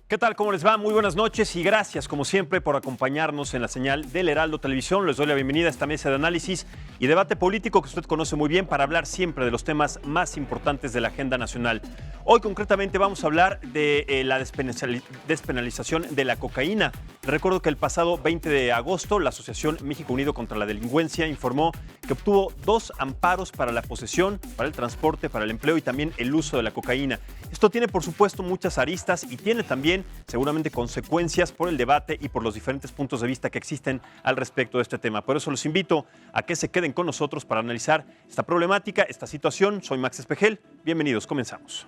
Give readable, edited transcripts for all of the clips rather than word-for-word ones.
¿Qué tal? ¿Cómo les va? Muy buenas noches y gracias, como siempre, por acompañarnos en la señal del Heraldo Televisión. Les doy la bienvenida a esta mesa de análisis y debate político que usted conoce muy bien para hablar siempre de los temas más importantes de la agenda nacional. Hoy, concretamente, vamos a hablar de la despenalización de la cocaína. Recuerdo que el pasado 20 de agosto, la Asociación México Unido contra la Delincuencia informó que obtuvo 2 amparos para la posesión, para el transporte, para el empleo y también el uso de la cocaína. Esto tiene, por supuesto, muchas aristas y tiene también seguramente consecuencias por el debate y por los diferentes puntos de vista que existen al respecto de este tema. Por eso los invito a que se queden con nosotros para analizar esta problemática, esta situación. Soy Max Espejel. Bienvenidos, comenzamos.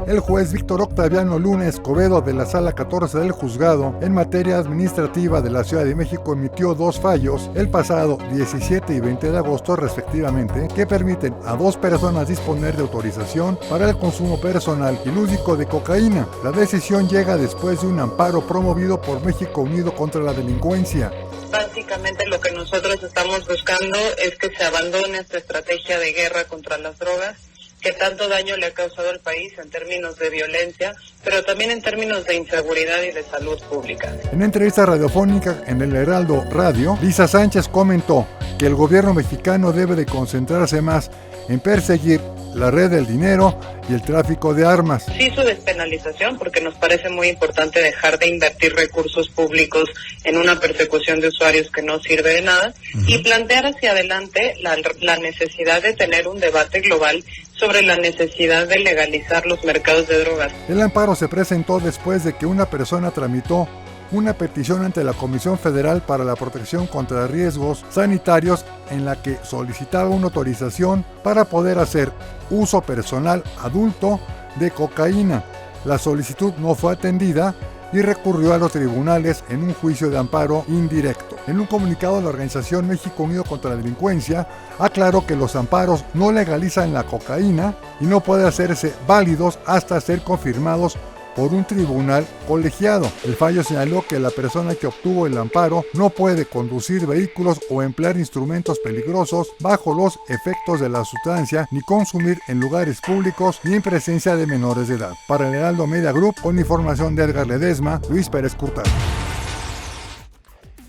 El juez Víctor Octaviano Luna Escobedo de la Sala 14 del Juzgado en materia administrativa de la Ciudad de México emitió 2 fallos el pasado 17 y 20 de agosto respectivamente que permiten a 2 personas disponer de autorización para el consumo personal y lúdico de cocaína. La decisión llega después de un amparo promovido por México Unido contra la Delincuencia. Básicamente lo que nosotros estamos buscando es que se abandone esta estrategia de guerra contra las drogas que tanto daño le ha causado al país en términos de violencia, pero también en términos de inseguridad y de salud pública. En entrevista radiofónica en el Heraldo Radio, Lisa Sánchez comentó que el gobierno mexicano debe de concentrarse más en perseguir la red del dinero y el tráfico de armas. Sí, su despenalización, porque nos parece muy importante dejar de invertir recursos públicos en una persecución de usuarios que no sirve de nada, y plantear hacia adelante la necesidad de tener un debate global sobre la necesidad de legalizar los mercados de drogas. El amparo se presentó después de que una persona tramitó una petición ante la Comisión Federal para la Protección contra Riesgos Sanitarios en la que solicitaba una autorización para poder hacer uso personal adulto de cocaína. La solicitud no fue atendida y recurrió a los tribunales en un juicio de amparo indirecto. En un comunicado, la organización México Unido contra la Delincuencia aclaró que los amparos no legalizan la cocaína y no pueden hacerse válidos hasta ser confirmados por un tribunal colegiado. El fallo señaló que la persona que obtuvo el amparo no puede conducir vehículos o emplear instrumentos peligrosos bajo los efectos de la sustancia, ni consumir en lugares públicos ni en presencia de menores de edad. Para el Heraldo Media Group, con información de Edgar Ledesma, Luis Pérez Curtado.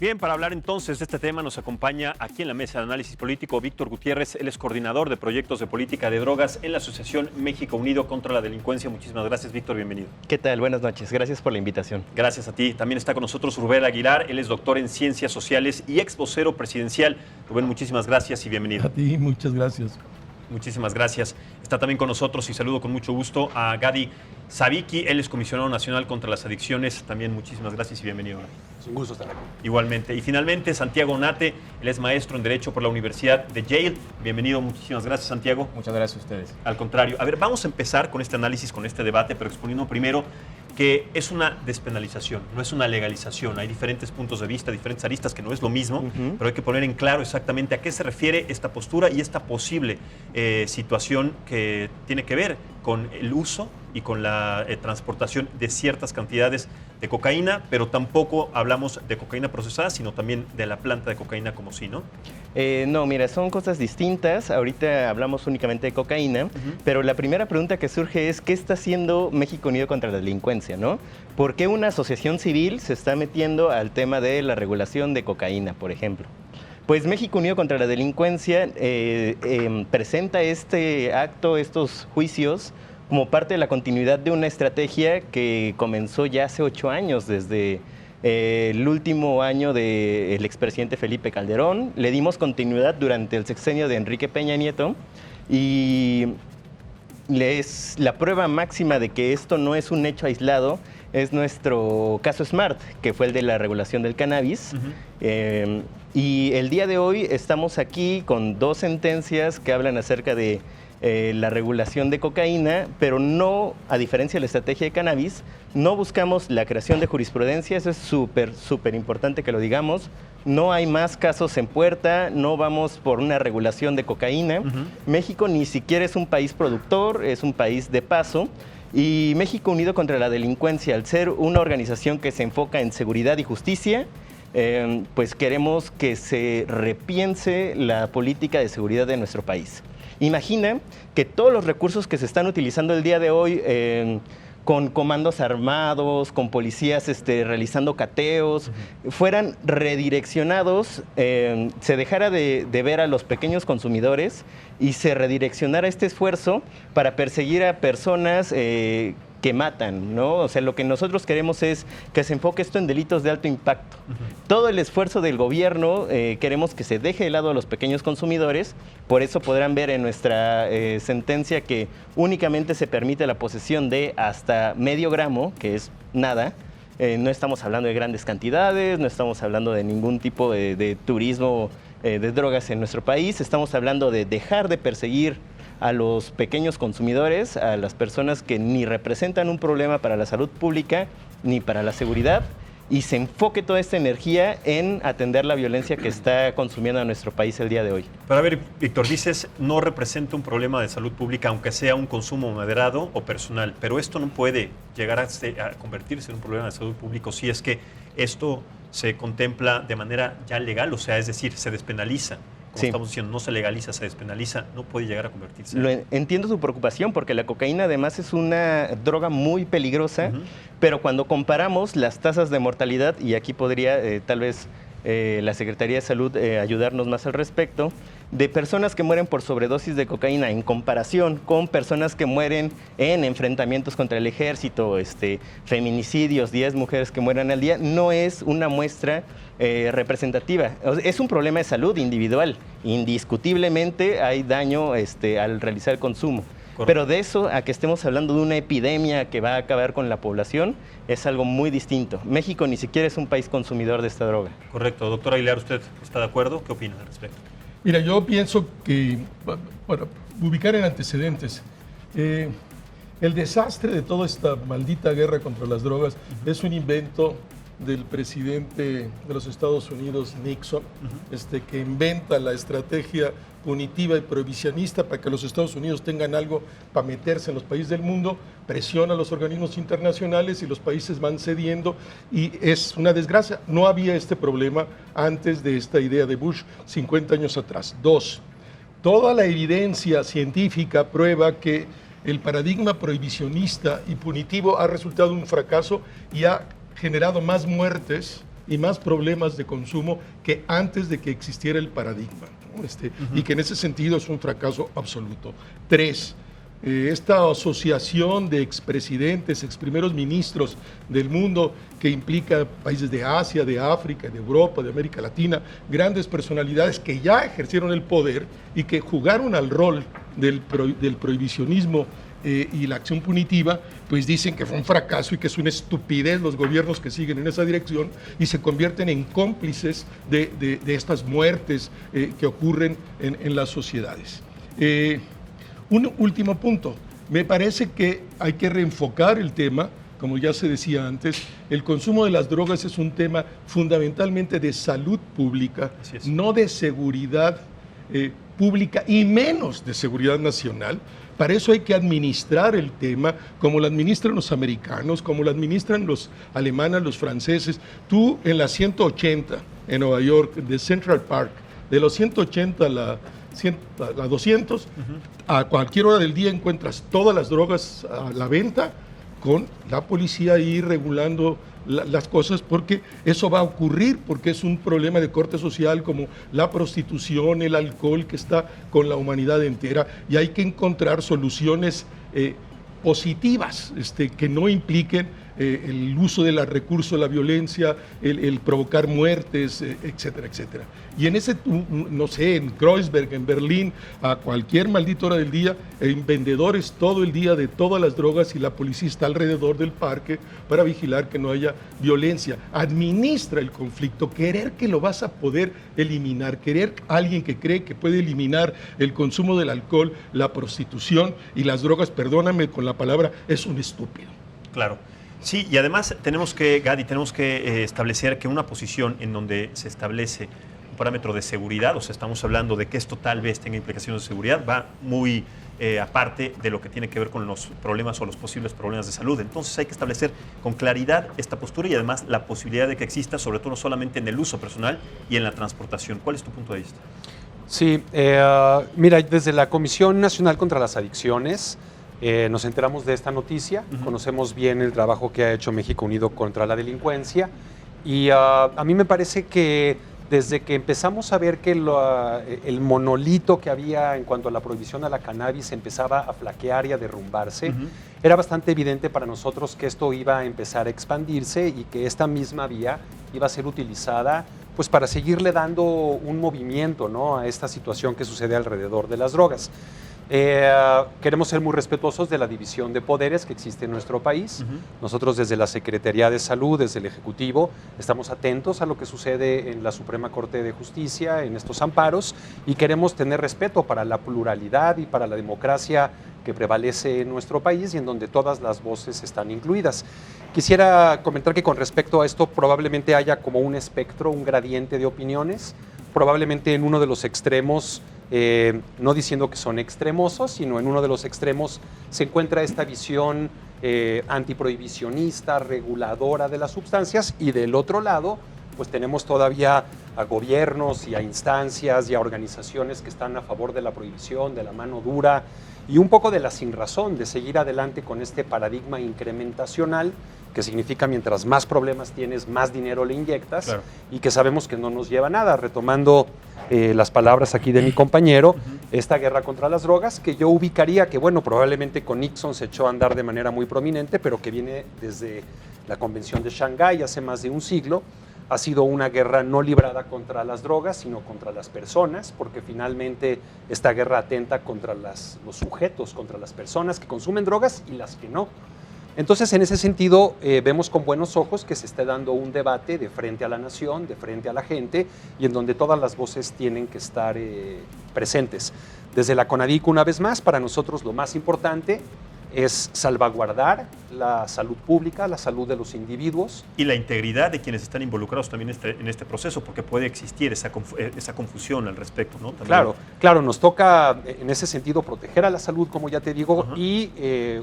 Bien, para hablar entonces de este tema nos acompaña aquí en la mesa de análisis político Víctor Gutiérrez. Él es coordinador de proyectos de política de drogas en la Asociación México Unido contra la Delincuencia. Muchísimas gracias, Víctor, bienvenido. ¿Qué tal? Buenas noches, gracias por la invitación. Gracias a ti. También está con nosotros Rubén Aguilar, él es doctor en Ciencias Sociales y ex vocero presidencial. Rubén, muchísimas gracias y bienvenido. A ti, muchas gracias. Muchísimas gracias. Está también con nosotros y saludo con mucho gusto a Gadi Savicki, él es comisionado nacional contra las adicciones. También muchísimas gracias y bienvenido. Es un gusto estar aquí. Igualmente. Y finalmente, Santiago Nate, él es maestro en Derecho por la Universidad de Yale. Bienvenido, muchísimas gracias, Santiago. Muchas gracias a ustedes. Al contrario. A ver, vamos a empezar con este análisis, con este debate, pero exponiendo primero que es una despenalización, no es una legalización. Hay diferentes puntos de vista, diferentes aristas, que no es lo mismo, pero hay que poner en claro exactamente a qué se refiere esta postura y esta posible situación que tiene que ver con el uso y con la transportación de ciertas cantidades de cocaína, pero tampoco hablamos de cocaína procesada, sino también de la planta de cocaína como sí, ¿no? No, mira, son cosas distintas. Ahorita hablamos únicamente de cocaína, pero la primera pregunta que surge es ¿qué está haciendo México Unido contra la Delincuencia, no? ¿Por qué una asociación civil se está metiendo al tema de la regulación de cocaína, por ejemplo? Pues México Unido contra la Delincuencia presenta este acto, estos juicios, como parte de la continuidad de una estrategia que comenzó ya hace 8 años, desde el último año del expresidente Felipe Calderón. Le dimos continuidad durante el sexenio de Enrique Peña Nieto y la prueba máxima de que esto no es un hecho aislado es nuestro caso Smart, que fue el de la regulación del cannabis. Y el día de hoy estamos aquí con 2 sentencias que hablan acerca de la regulación de cocaína, pero no, a diferencia de la estrategia de cannabis, no buscamos la creación de jurisprudencia. Eso es súper importante que lo digamos. No hay más casos en puerta, no vamos por una regulación de cocaína. México ni siquiera es un país productor, es un país de paso. Y México Unido contra la Delincuencia, al ser una organización que se enfoca en seguridad y justicia, pues queremos que se repiense la política de seguridad de nuestro país. Imagina que todos los recursos que se están utilizando el día de hoy con comandos armados, con policías realizando cateos, fueran redireccionados, se dejara de ver a los pequeños consumidores y se redireccionara este esfuerzo para perseguir a personas que matan, ¿no? O sea, lo que nosotros queremos es que se enfoque esto en delitos de alto impacto. Todo el esfuerzo del gobierno queremos que se deje de lado a los pequeños consumidores, por eso podrán ver en nuestra sentencia que únicamente se permite la posesión de hasta medio gramo, que es nada. No estamos hablando de grandes cantidades, no estamos hablando de ningún tipo de turismo de drogas en nuestro país, estamos hablando de dejar de perseguir a los pequeños consumidores, a las personas que ni representan un problema para la salud pública ni para la seguridad, y se enfoque toda esta energía en atender la violencia que está consumiendo a nuestro país el día de hoy. Pero a ver, Víctor, dices no representa un problema de salud pública, aunque sea un consumo moderado o personal, pero esto no puede llegar a convertirse en un problema de salud pública si es que esto se contempla de manera ya legal, o sea, es decir, se despenaliza. Como estamos diciendo, no se legaliza, se despenaliza, no puede llegar a convertirse. Entiendo su preocupación porque la cocaína además es una droga muy peligrosa, pero cuando comparamos las tasas de mortalidad, y aquí podría tal vez la Secretaría de Salud ayudarnos más al respecto, de personas que mueren por sobredosis de cocaína en comparación con personas que mueren en enfrentamientos contra el ejército, feminicidios, 10 mujeres que mueren al día, no es una muestra representativa. Es un problema de salud individual. Indiscutiblemente hay daño al realizar el consumo. Correcto. Pero de eso a que estemos hablando de una epidemia que va a acabar con la población es algo muy distinto. México ni siquiera es un país consumidor de esta droga. Correcto. Doctor Aguilar, ¿usted está de acuerdo? ¿Qué opina al respecto? Mira, yo pienso que, bueno, ubicar en antecedentes, el desastre de toda esta maldita guerra contra las drogas es un invento del presidente de los Estados Unidos, Nixon, que inventa la estrategia punitiva y prohibicionista para que los Estados Unidos tengan algo para meterse en los países del mundo, presiona a los organismos internacionales y los países van cediendo y es una desgracia. No había este problema antes de esta idea de Bush 50 años atrás. 2, toda la evidencia científica prueba que el paradigma prohibicionista y punitivo ha resultado un fracaso y ha generado más muertes y más problemas de consumo que antes de que existiera el paradigma, ¿no? Y que en ese sentido es un fracaso absoluto. 3, esta asociación de expresidentes, exprimeros ministros del mundo que implica países de Asia, de África, de Europa, de América Latina, grandes personalidades que ya ejercieron el poder y que jugaron al rol del prohibicionismo y la acción punitiva, pues dicen que fue un fracaso y que es una estupidez los gobiernos que siguen en esa dirección y se convierten en cómplices de estas muertes que ocurren en las sociedades. Un último punto, me parece que hay que reenfocar el tema, como ya se decía antes, el consumo de las drogas es un tema fundamentalmente de salud pública, no de seguridad pública y menos de seguridad nacional. Para eso hay que administrar el tema como lo administran los americanos, como lo administran los alemanes, los franceses. Tú en la 180 en Nueva York, de Central Park, de los 180 a la 200, a cualquier hora del día encuentras todas las drogas a la venta con la policía ahí regulando las cosas, porque eso va a ocurrir, porque es un problema de corte social como la prostitución, el alcohol que está con la humanidad entera, y hay que encontrar soluciones positivas que no impliquen el uso del recurso, la violencia, el provocar muertes, etcétera, etcétera. Y en ese, no sé, en Kreuzberg, en Berlín, a cualquier maldita hora del día, en vendedores todo el día de todas las drogas y la policía está alrededor del parque para vigilar que no haya violencia. Administra el conflicto, querer que lo vas a poder eliminar, querer alguien que cree que puede eliminar el consumo del alcohol, la prostitución y las drogas, perdóname con la palabra, es un estúpido. Claro. Sí, y además tenemos que establecer que una posición en donde se establece un parámetro de seguridad, o sea, estamos hablando de que esto tal vez tenga implicaciones de seguridad, va muy aparte de lo que tiene que ver con los problemas o los posibles problemas de salud. Entonces hay que establecer con claridad esta postura y además la posibilidad de que exista, sobre todo no solamente en el uso personal y en la transportación. ¿Cuál es tu punto de vista? Sí, mira, desde la Comisión Nacional contra las Adicciones Nos enteramos de esta noticia, conocemos bien el trabajo que ha hecho México Unido contra la delincuencia y a mí me parece que desde que empezamos a ver que el monolito que había en cuanto a la prohibición a la cannabis empezaba a flaquear y a derrumbarse, era bastante evidente para nosotros que esto iba a empezar a expandirse y que esta misma vía iba a ser utilizada pues para seguirle dando un movimiento, ¿no?, a esta situación que sucede alrededor de las drogas. Queremos ser muy respetuosos de la división de poderes que existe en nuestro país. Nosotros desde la Secretaría de Salud, desde el Ejecutivo, estamos atentos a lo que sucede en la Suprema Corte de Justicia, en estos amparos, y queremos tener respeto para la pluralidad y para la democracia que prevalece en nuestro país y en donde todas las voces están incluidas. Quisiera comentar que con respecto a esto probablemente haya como un espectro, un gradiente de opiniones, probablemente en uno de los extremos, no diciendo que son extremosos, sino en uno de los extremos se encuentra esta visión antiprohibicionista, reguladora de las sustancias, y del otro lado pues tenemos todavía a gobiernos y a instancias y a organizaciones que están a favor de la prohibición, de la mano dura y un poco de la sinrazón de seguir adelante con este paradigma incrementacional, que significa mientras más problemas tienes, más dinero le inyectas, claro, y que sabemos que no nos lleva a nada. Retomando las palabras aquí de mi compañero, esta guerra contra las drogas, que yo ubicaría que, bueno, probablemente con Nixon se echó a andar de manera muy prominente, pero que viene desde la Convención de Shanghái hace más de un siglo. Ha sido una guerra no librada contra las drogas, sino contra las personas, porque finalmente esta guerra atenta contra los sujetos, contra las personas que consumen drogas y las que no. Entonces, en ese sentido, vemos con buenos ojos que se está dando un debate de frente a la nación, de frente a la gente, y en donde todas las voces tienen que estar presentes. Desde la CONADIC, una vez más, para nosotros lo más importante es salvaguardar la salud pública, la salud de los individuos. Y la integridad de quienes están involucrados también en este proceso, porque puede existir esa confusión al respecto, ¿no? También. Claro, nos toca en ese sentido proteger a la salud, como ya te digo, y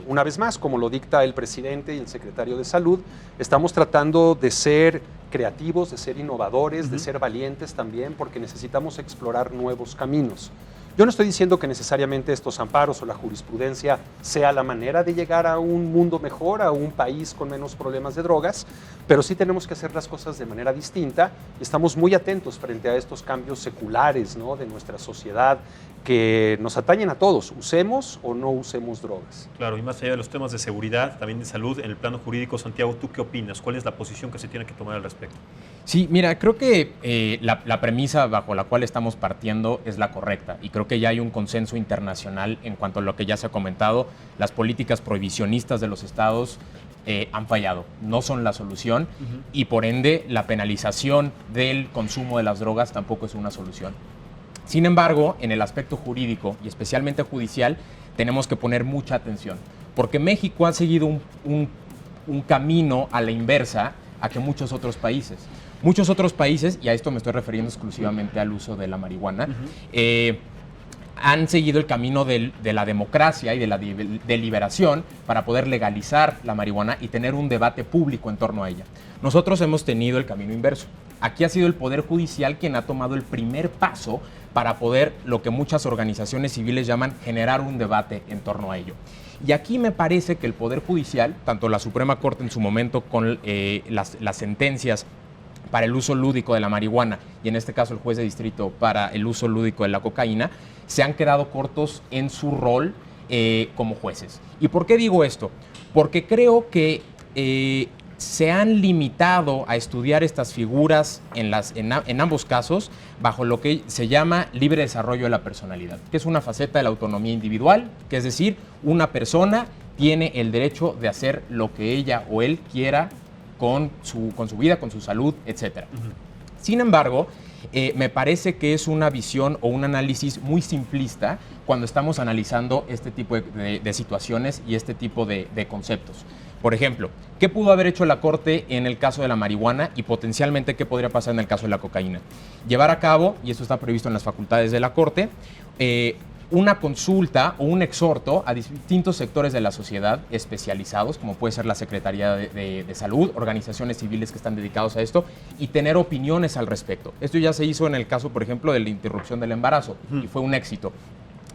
una vez más, como lo dicta el presidente y el secretario de Salud, estamos tratando de ser creativos, de ser innovadores, de ser valientes también, porque necesitamos explorar nuevos caminos. Yo no estoy diciendo que necesariamente estos amparos o la jurisprudencia sea la manera de llegar a un mundo mejor, a un país con menos problemas de drogas, pero sí tenemos que hacer las cosas de manera distinta y estamos muy atentos frente a estos cambios seculares, ¿no?, de nuestra sociedad que nos atañen a todos, usemos o no usemos drogas. Claro, y más allá de los temas de seguridad, también de salud, en el plano jurídico, Santiago, ¿tú qué opinas? ¿Cuál es la posición que se tiene que tomar al respecto? Sí, mira, creo que la premisa bajo la cual estamos partiendo es la correcta y creo que ya hay un consenso internacional en cuanto a lo que ya se ha comentado. Las políticas prohibicionistas de los estados han fallado, no son la solución y por ende la penalización del consumo de las drogas tampoco es una solución. Sin embargo, en el aspecto jurídico y especialmente judicial tenemos que poner mucha atención porque México ha seguido un camino a la inversa a que muchos otros países. Muchos otros países, y a esto me estoy refiriendo exclusivamente al uso de la marihuana, han seguido el camino de la democracia y de la deliberación para poder legalizar la marihuana y tener un debate público en torno a ella. Nosotros hemos tenido el camino inverso. Aquí ha sido el Poder Judicial quien ha tomado el primer paso para poder, lo que muchas organizaciones civiles llaman, generar un debate en torno a ello. Y aquí me parece que el Poder Judicial, tanto la Suprema Corte en su momento con las sentencias para el uso lúdico de la marihuana y en este caso el juez de distrito para el uso lúdico de la cocaína, se han quedado cortos en su rol como jueces. ¿Y por qué digo esto? Porque creo que se han limitado a estudiar estas figuras en ambos casos bajo lo que se llama libre desarrollo de la personalidad, que es una faceta de la autonomía individual, que es decir, una persona tiene el derecho de hacer lo que ella o él quiera con su vida, con su salud, etc. Sin embargo, me parece que es una visión o un análisis muy simplista cuando estamos analizando este tipo de situaciones y este tipo de conceptos. Por ejemplo, ¿qué pudo haber hecho la Corte en el caso de la marihuana y potencialmente qué podría pasar en el caso de la cocaína? Llevar a cabo, y esto está previsto en las facultades de la Corte, una consulta o un exhorto a distintos sectores de la sociedad especializados, como puede ser la Secretaría de Salud, organizaciones civiles que están dedicados a esto, y tener opiniones al respecto. Esto ya se hizo en el caso, por ejemplo, de la interrupción del embarazo, y fue un éxito.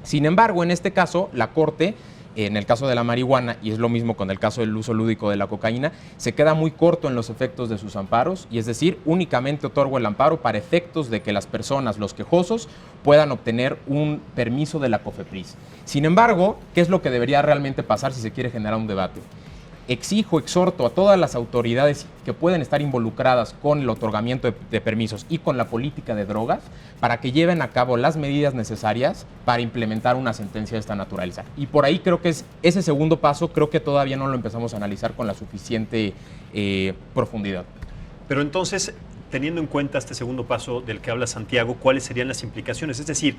Sin embargo, en este caso, la Corte en el caso de la marihuana, y es lo mismo con el caso del uso lúdico de la cocaína, se queda muy corto en los efectos de sus amparos, y es decir, únicamente otorgo el amparo para efectos de que las personas, los quejosos, puedan obtener un permiso de la COFEPRIS. Sin embargo, ¿qué es lo que debería realmente pasar si se quiere generar un debate? Exhorto a todas las autoridades que pueden estar involucradas con el otorgamiento de permisos y con la política de drogas para que lleven a cabo las medidas necesarias para implementar una sentencia de esta naturaleza. Y por ahí creo que es ese segundo paso, creo que todavía no lo empezamos a analizar con la suficiente profundidad. Pero entonces, teniendo en cuenta este segundo paso del que habla Santiago, ¿cuáles serían las implicaciones? Es decir,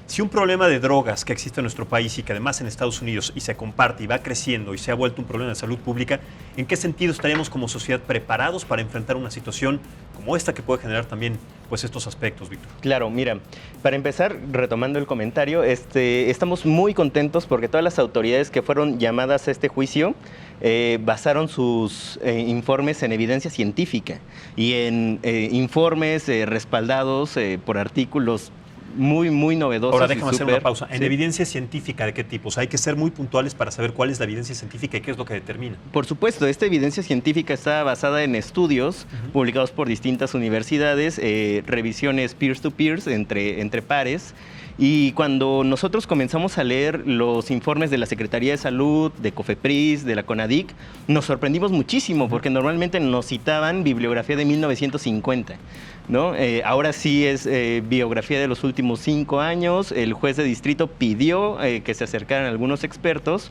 si un problema de drogas que existe en nuestro país y que además en Estados Unidos y se comparte y va creciendo y se ha vuelto un problema de salud pública, ¿en qué sentido estaríamos como sociedad preparados para enfrentar una situación como esta que puede generar también pues estos aspectos, Víctor? Claro, mira, para empezar, retomando el comentario, estamos muy contentos porque todas las autoridades que fueron llamadas a este juicio basaron sus informes en evidencia científica y en informes respaldados por artículos muy novedosos. Ahora déjame hacer una pausa. ¿En evidencia científica de qué tipo? O sea, hay que ser muy puntuales para saber cuál es la evidencia científica y qué es lo que determina. Por supuesto, esta evidencia científica está basada en estudios publicados por distintas universidades, revisiones peer-to-peer entre pares. Y cuando nosotros comenzamos a leer los informes de la Secretaría de Salud, de COFEPRIS, de la CONADIC, nos sorprendimos muchísimo porque normalmente nos citaban bibliografía de 1950, ¿no? Ahora sí es biografía de los últimos 5 años. El juez de distrito pidió que se acercaran algunos expertos,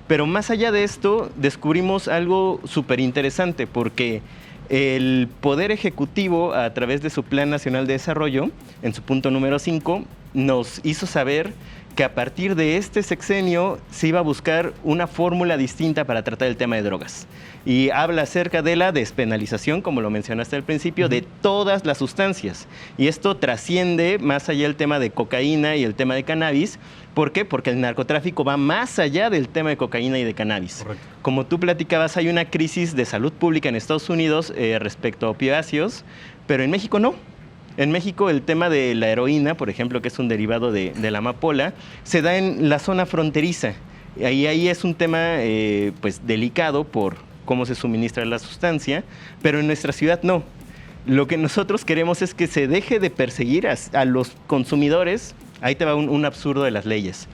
pero más allá de esto descubrimos algo súper interesante porque el Poder Ejecutivo, a través de su Plan Nacional de Desarrollo, en su punto número 5, nos hizo saber que a partir de este sexenio se iba a buscar una fórmula distinta para tratar el tema de drogas. Y habla acerca de la despenalización, como lo mencionaste al principio, de todas las sustancias. Y esto trasciende más allá del tema de cocaína y el tema de cannabis. ¿Por qué? Porque el narcotráfico va más allá del tema de cocaína y de cannabis. Correcto. Como tú platicabas, hay una crisis de salud pública en Estados Unidos respecto a opiáceos, pero en México no. En México el tema de la heroína, por ejemplo, que es un derivado de la amapola, se da en la zona fronteriza. Ahí es un tema pues delicado por cómo se suministra la sustancia, pero en nuestra ciudad no. Lo que nosotros queremos es que se deje de perseguir a los consumidores. Ahí te va un absurdo de las leyes.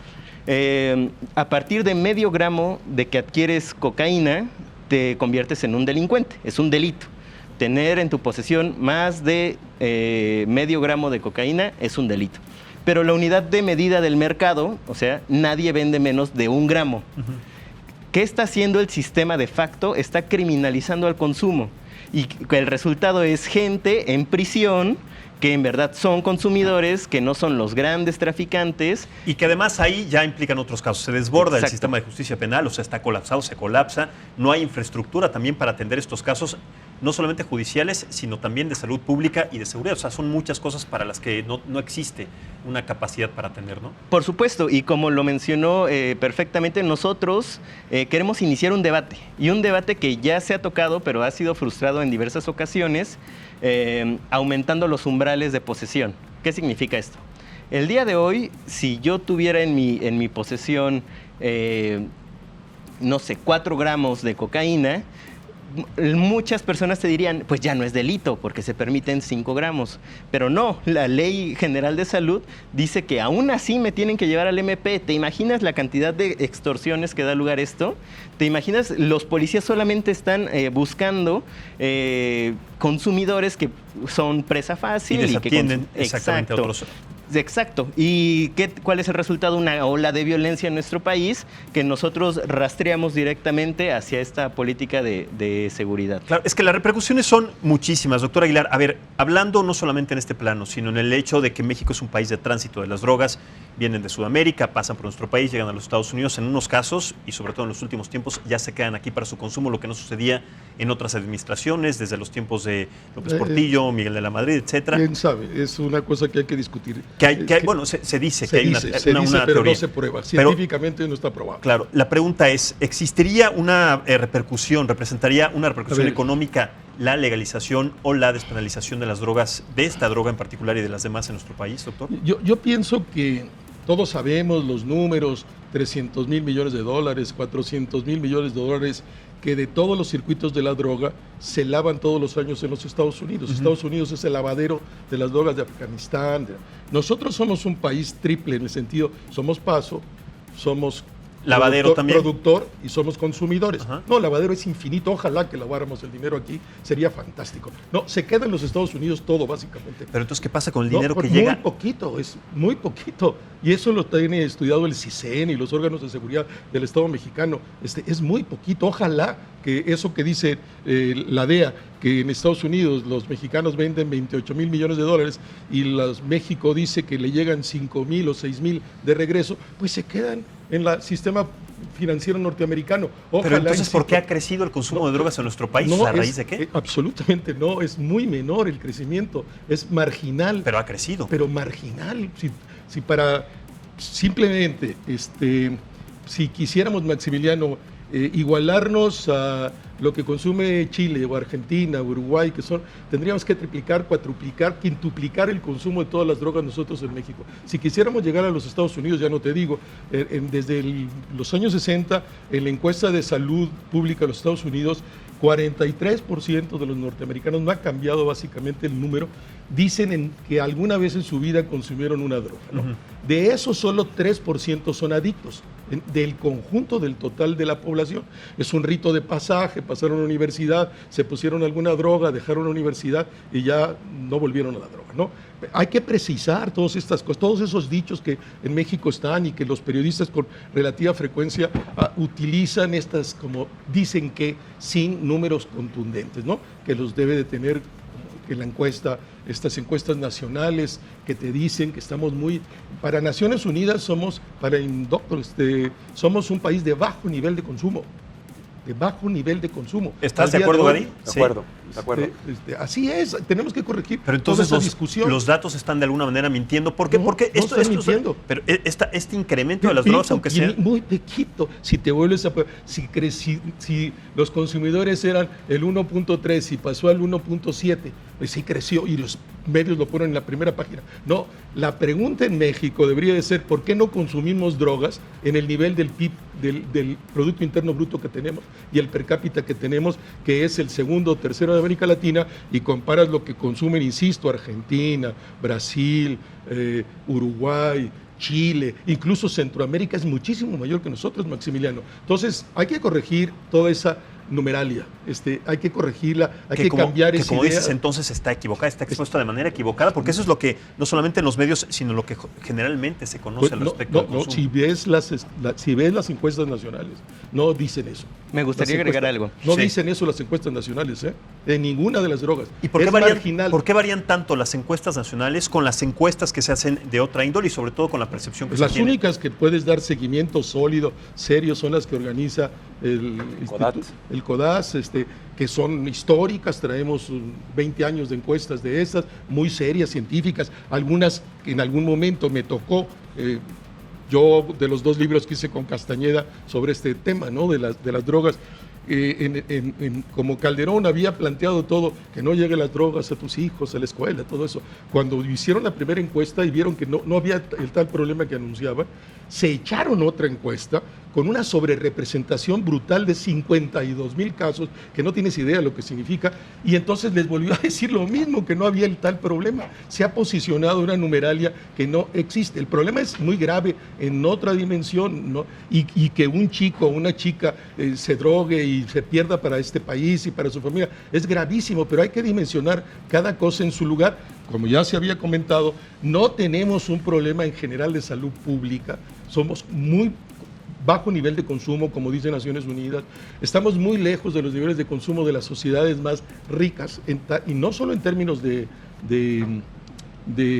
A partir de medio gramo de que adquieres cocaína, te conviertes en un delincuente, es un delito. Tener en tu posesión más de medio gramo de cocaína es un delito. Pero la unidad de medida del mercado, o sea, nadie vende menos de 1 gramo. ¿Qué está haciendo el sistema de facto? Está criminalizando al consumo. Y el resultado es gente en prisión que en verdad son consumidores, que no son los grandes traficantes. Y que además ahí ya implican otros casos. Se desborda Exacto. el sistema de justicia penal, o sea, está colapsado, se colapsa. No hay infraestructura también para atender estos casos, no solamente judiciales, sino también de salud pública y de seguridad. O sea, son muchas cosas para las que no existe una capacidad para atender, ¿no? Por supuesto, y como lo mencionó perfectamente, nosotros queremos iniciar un debate. Y un debate que ya se ha tocado, pero ha sido frustrado en diversas ocasiones, aumentando los umbrales de posesión. ¿Qué significa esto? El día de hoy, si yo tuviera en mi posesión, no sé, 4 gramos de cocaína, muchas personas te dirían, pues ya no es delito porque se permiten 5 gramos. Pero no, la Ley General de Salud dice que aún así me tienen que llevar al MP. ¿Te imaginas la cantidad de extorsiones que da lugar esto? ¿Te imaginas? Los policías solamente están buscando consumidores que son presa fácil. Y les atienden Exacto. exactamente a otros. Exacto. ¿Y cuál es el resultado? Una ola de violencia en nuestro país que nosotros rastreamos directamente hacia esta política de seguridad. Claro, es que las repercusiones son muchísimas, doctor Aguilar. A ver, hablando no solamente en este plano, sino en el hecho de que México es un país de tránsito de las drogas, vienen de Sudamérica, pasan por nuestro país, llegan a los Estados Unidos, en unos casos, y sobre todo en los últimos tiempos, ya se quedan aquí para su consumo, lo que no sucedía en otras administraciones, desde los tiempos de López Portillo, Miguel de la Madrid, etcétera. ¿Quién sabe? Es una cosa que hay que discutir. Bueno, se dice se que hay dice, una pero teoría. no se prueba. Científicamente no está probado. Claro, la pregunta es, ¿existiría una representaría una repercusión económica la legalización o la despenalización de las drogas, de esta droga en particular y de las demás en nuestro país, doctor? Yo pienso que todos sabemos los números 300,000 millones de dólares, 400,000 millones de dólares, que de todos los circuitos de la droga se lavan todos los años en los Estados Unidos. Estados Unidos es el lavadero de las drogas de Afganistán. Nosotros somos un país triple en el sentido, somos paso, somos lavadero también, productor y somos consumidores. No, lavadero es infinito. Ojalá que laváramos el dinero aquí, sería fantástico. No, se queda en los Estados Unidos todo, básicamente. Pero entonces, ¿qué pasa con el dinero que muy llega? Muy poquito, es muy poquito. Y eso lo tiene estudiado el CISEN y los órganos de seguridad del Estado mexicano. Es muy poquito. Ojalá que eso que dice la DEA, que en Estados Unidos los mexicanos venden 28,000 millones de dólares y México dice que le llegan 5,000 o 6,000 de regreso, pues se quedan en el sistema financiero norteamericano. Ojalá. Pero entonces, ¿por qué ha crecido el consumo de drogas en nuestro país? ¿A raíz de qué? Absolutamente no, es muy menor el crecimiento, es marginal. Pero ha crecido. Pero marginal. Si para simplemente, si quisiéramos, Maximiliano, igualarnos a lo que consume Chile o Argentina, Uruguay, tendríamos que triplicar, cuatruplicar, quintuplicar el consumo de todas las drogas nosotros en México. Si quisiéramos llegar a los Estados Unidos, ya no te digo, desde los años 60, en la encuesta de salud pública de los Estados Unidos, 43% de los norteamericanos, no ha cambiado básicamente el número, dicen que alguna vez en su vida consumieron una droga, ¿no? De eso solo 3% son adictos, del conjunto del total de la población. Es un rito de pasaje, pasaron a la universidad, se pusieron alguna droga, dejaron la universidad y ya no volvieron a la droga, ¿no? Hay que precisar todas estas cosas, todos esos dichos que en México están y que los periodistas con relativa frecuencia utilizan como dicen que sin números contundentes, ¿no? Que los debe de tener que la encuesta, estas encuestas nacionales que te dicen que estamos para Naciones Unidas somos un país de bajo nivel de consumo. ¿Estás de acuerdo, Gary? De acuerdo. Así es, tenemos que corregir. Pero entonces toda esa discusión. Los datos están de alguna manera mintiendo. ¿Por qué? Porque no están mintiendo. Pero este incremento de las drogas, aunque sea muy poquito, si te vuelves si los consumidores eran el 1.3 y pasó al 1.7, pues sí creció y los medios lo ponen en la primera página. No, la pregunta en México debería de ser ¿por qué no consumimos drogas en el nivel del PIB, del Producto Interno Bruto que tenemos y el per cápita que tenemos, que es el segundo o tercero de América Latina, y comparas lo que consumen, insisto, Argentina, Brasil, Uruguay, Chile, incluso Centroamérica es muchísimo mayor que nosotros, Maximiliano. Entonces hay que corregir toda esa numeralia, hay que corregirla, hay que cambiar esa idea. Como dices, entonces está equivocada, está expuesta de manera equivocada, porque eso es lo que, no solamente en los medios, sino lo que generalmente se conoce al respecto del consumo. Si ves las encuestas nacionales, no dicen eso. Me gustaría agregar algo. No dicen eso las encuestas nacionales, de ninguna de las drogas. ¿Y por qué varían tanto las encuestas nacionales con las encuestas que se hacen de otra índole y sobre todo con la percepción que se tiene? Las únicas que puedes dar seguimiento sólido, serio, son las que organiza el CODAS, que son históricas. Traemos 20 años de encuestas de esas, muy serias, científicas, algunas que en algún momento me tocó. Yo, de los 2 libros que hice con Castañeda sobre este tema, ¿no? de las drogas, como Calderón había planteado todo, que no lleguen las drogas a tus hijos, a la escuela, todo eso. Cuando hicieron la primera encuesta y vieron que no había el tal problema que anunciaban, se echaron otra encuesta con una sobrerepresentación brutal de 52,000 casos, que no tienes idea de lo que significa, y entonces les volvió a decir lo mismo, que no había el tal problema. Se ha posicionado una numeralia que no existe. El problema es muy grave en otra dimensión, ¿no? Y que un chico o una chica se drogue y se pierda para este país y para su familia es gravísimo, pero hay que dimensionar cada cosa en su lugar. Como ya se había comentado, no tenemos un problema en general de salud pública, somos muy bajo nivel de consumo, como dice Naciones Unidas, estamos muy lejos de los niveles de consumo de las sociedades más ricas, y no solo en términos de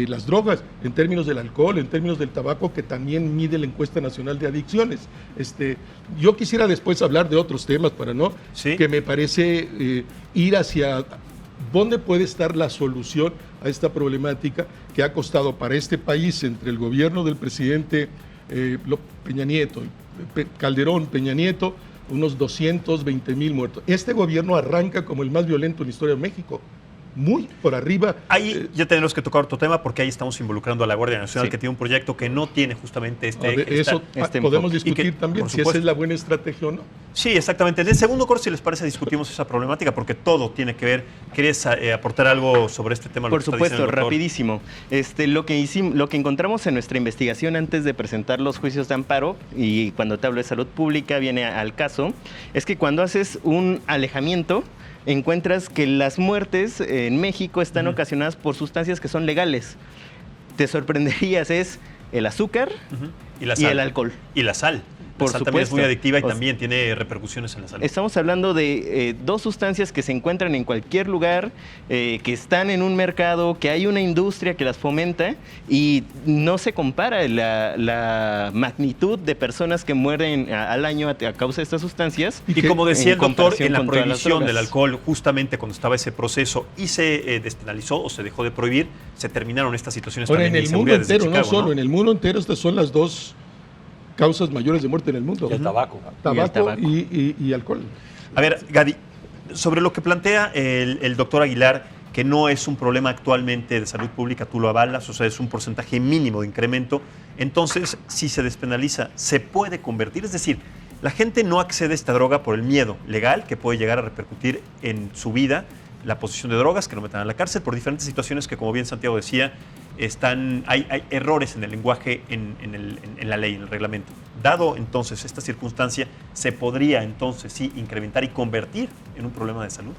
las drogas, en términos del alcohol, en términos del tabaco, que también mide la encuesta nacional de adicciones. Yo quisiera después hablar de otros temas para que me parece ir hacia dónde puede estar la solución a esta problemática que ha costado para este país, entre el gobierno del presidente Peña Nieto, Calderón, Peña Nieto, unos 220,000 muertos. Este gobierno arranca como el más violento en la historia de México. muy por arriba. Ahí ya tenemos que tocar otro tema porque ahí estamos involucrando a la Guardia Nacional, Sí. que tiene un proyecto que no tiene justamente Eso este podemos enfoque. discutir Y que, también por si esa supuesto. es la buena estrategia o no. Sí, exactamente. En el segundo corte, si les parece, discutimos esa problemática porque todo tiene que ver. ¿Quieres aportar algo sobre este tema? Por supuesto, rapidísimo. Lo que encontramos en nuestra investigación antes de presentar los juicios de amparo, y cuando te hablo de salud pública viene al caso, es que cuando haces un alejamiento, encuentras que las muertes en México están ocasionadas por sustancias que son legales. Te sorprenderías, es el azúcar Y la y sal. el alcohol. Y la sal. Por La sal también es muy supuesto. adictiva y O sea, también tiene repercusiones en la salud. Estamos hablando de dos sustancias que se encuentran en cualquier lugar, que están en un mercado, que hay una industria que las fomenta y no se compara la magnitud de personas que mueren al año a causa de estas sustancias. Y como decía el en doctor, comparación en la con todas las prohibición drogas. del alcohol, justamente cuando estaba ese proceso y se despenalizó o se dejó de prohibir, se terminaron estas situaciones Ahora, también en de el mundo inseguridad desde entero, no Chicago, solo, en el mundo entero estas son las dos causas mayores de muerte en el mundo. Y el tabaco. Tabaco tabaco. y alcohol. A ver, Gadi, sobre lo que plantea el doctor Aguilar, que no es un problema actualmente de salud pública, tú lo avalas, o sea, es un porcentaje mínimo de incremento. Entonces, si se despenaliza, ¿se puede convertir? Es decir, la gente no accede a esta droga por el miedo legal que puede llegar a repercutir en su vida, la posesión de drogas, que lo metan a la cárcel, por diferentes situaciones que, como bien Santiago decía, hay errores en el lenguaje, en la ley, en el reglamento. Dado entonces esta circunstancia, ¿se podría entonces sí incrementar y convertir en un problema de salud?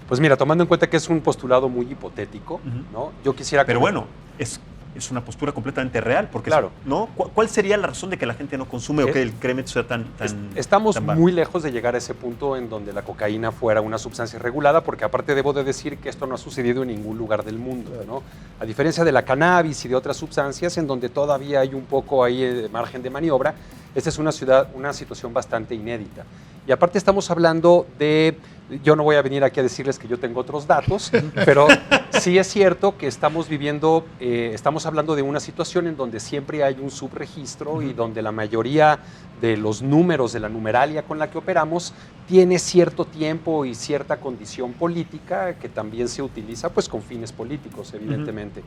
Pues mira, tomando en cuenta que es un postulado muy hipotético, ¿no? Yo quisiera... Pero bueno, es una postura completamente real, porque Claro. ¿no? ¿Cuál sería la razón de que la gente no consume o que el incremento sea tan Estamos tan bajo? muy lejos de llegar a ese punto en donde la cocaína fuera una sustancia regulada, porque aparte debo de decir que esto no ha sucedido en ningún lugar del mundo, ¿no? A diferencia de la cannabis y de otras sustancias en donde todavía hay un poco ahí de margen de maniobra, esta es una situación bastante inédita. Y aparte estamos hablando de, yo no voy a venir aquí a decirles que yo tengo otros datos, pero sí es cierto que estamos hablando de una situación en donde siempre hay un subregistro y donde la mayoría de los números de la numeralia con la que operamos tiene cierto tiempo y cierta condición política que también se utiliza pues con fines políticos, evidentemente.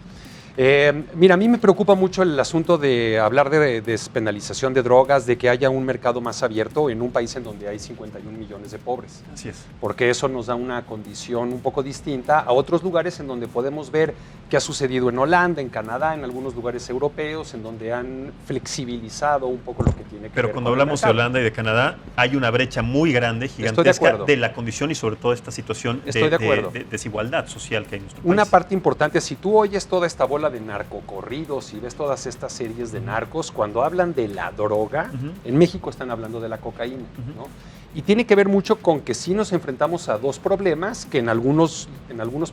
Mira, a mí me preocupa mucho el asunto de hablar de despenalización de drogas, de que haya un mercado más abierto en un país en donde hay 51 millones de pobres. Así es. Porque eso nos da una condición un poco distinta a otros lugares en donde podemos ver qué ha sucedido en Holanda, en Canadá, en algunos lugares europeos, en donde han flexibilizado un poco lo que tiene que ver Pero cuando con el hablamos de mercado. Holanda y de Canadá, hay una brecha muy grande, gigantesca, de la condición y sobre todo esta situación de desigualdad social que hay en nuestro país. Una parte importante, si tú oyes toda esta bola de narcocorridos y ves todas estas series de narcos, cuando hablan de la droga, en México están hablando de la cocaína, ¿no? Y tiene que ver mucho con que sí nos enfrentamos a dos problemas que en algunos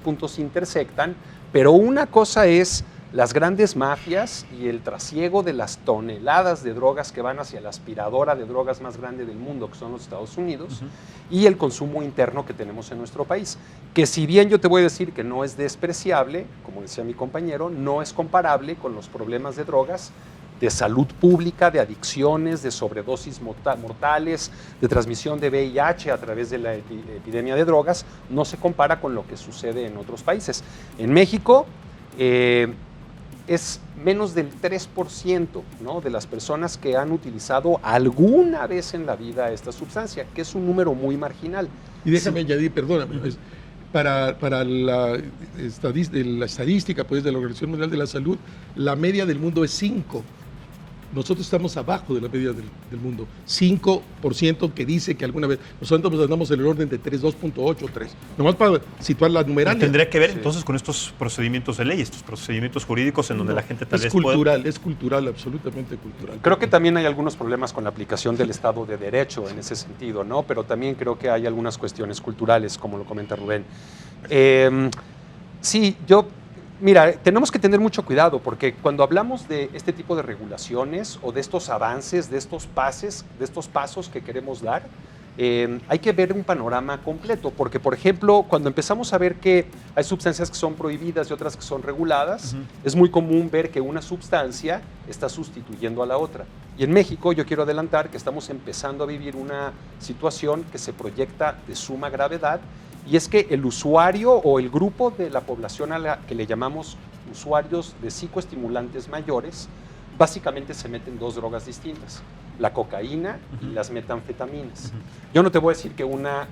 puntos intersectan, pero una cosa es las grandes mafias y el trasiego de las toneladas de drogas que van hacia la aspiradora de drogas más grande del mundo, que son los Estados Unidos, y el consumo interno que tenemos en nuestro país, que si bien yo te voy a decir que no es despreciable, como decía mi compañero, no es comparable con los problemas de drogas, de salud pública, de adicciones, de sobredosis mortales, de transmisión de VIH a través de la epidemia de drogas, no se compara con lo que sucede en otros países. En México es menos del 3%, ¿no?, de las personas que han utilizado alguna vez en la vida esta sustancia, que es un número muy marginal. Y déjame añadir, perdóname, para la estadística pues, de la Organización Mundial de la Salud, la media del mundo es 5. Nosotros estamos abajo de la media del mundo. 5% que dice que alguna vez, nosotros andamos en el orden de 3, 2.8, 3. Nomás para situar la numeralia. Tendría que ver entonces con estos procedimientos de ley, estos procedimientos jurídicos en donde la gente tal vez Es cultural, absolutamente cultural. Creo que también hay algunos problemas con la aplicación del Estado de Derecho en ese sentido, ¿no? Pero también creo que hay algunas cuestiones culturales, como lo comenta Rubén. Mira, tenemos que tener mucho cuidado porque cuando hablamos de este tipo de regulaciones o de estos avances, de estos pasos que queremos dar, hay que ver un panorama completo, porque por ejemplo, cuando empezamos a ver que hay sustancias que son prohibidas y otras que son reguladas, es muy común ver que una sustancia está sustituyendo a la otra. Y en México yo quiero adelantar que estamos empezando a vivir una situación que se proyecta de suma gravedad y es que el usuario o el grupo de la población a la que le llamamos usuarios de psicoestimulantes mayores, básicamente se meten dos drogas distintas, la cocaína y las metanfetaminas. Yo no te voy a decir que una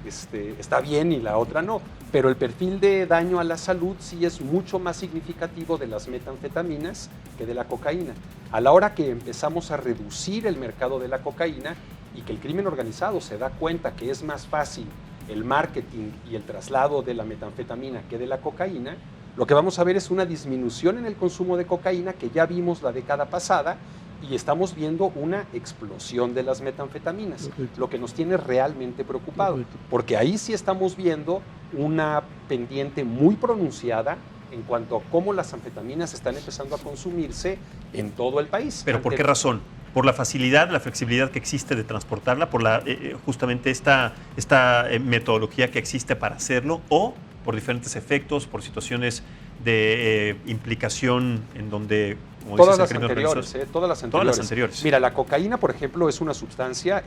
está bien y la otra no, pero el perfil de daño a la salud sí es mucho más significativo de las metanfetaminas que de la cocaína. A la hora que empezamos a reducir el mercado de la cocaína y que el crimen organizado se da cuenta que es más fácil el marketing y el traslado de la metanfetamina que de la cocaína, lo que vamos a ver es una disminución en el consumo de cocaína que ya vimos la década pasada y estamos viendo una explosión de las metanfetaminas, lo que nos tiene realmente preocupado, porque ahí sí estamos viendo una pendiente muy pronunciada en cuanto a cómo las anfetaminas están empezando a consumirse en todo el país. ¿Pero por qué razón? ¿Por la facilidad, la flexibilidad que existe de transportarla, por justamente esta metodología que existe para hacerlo, o por diferentes efectos, por situaciones de implicación en donde, como todas dices, las anteriores, todas las anteriores. Mira, la cocaína, por ejemplo, es una sustancia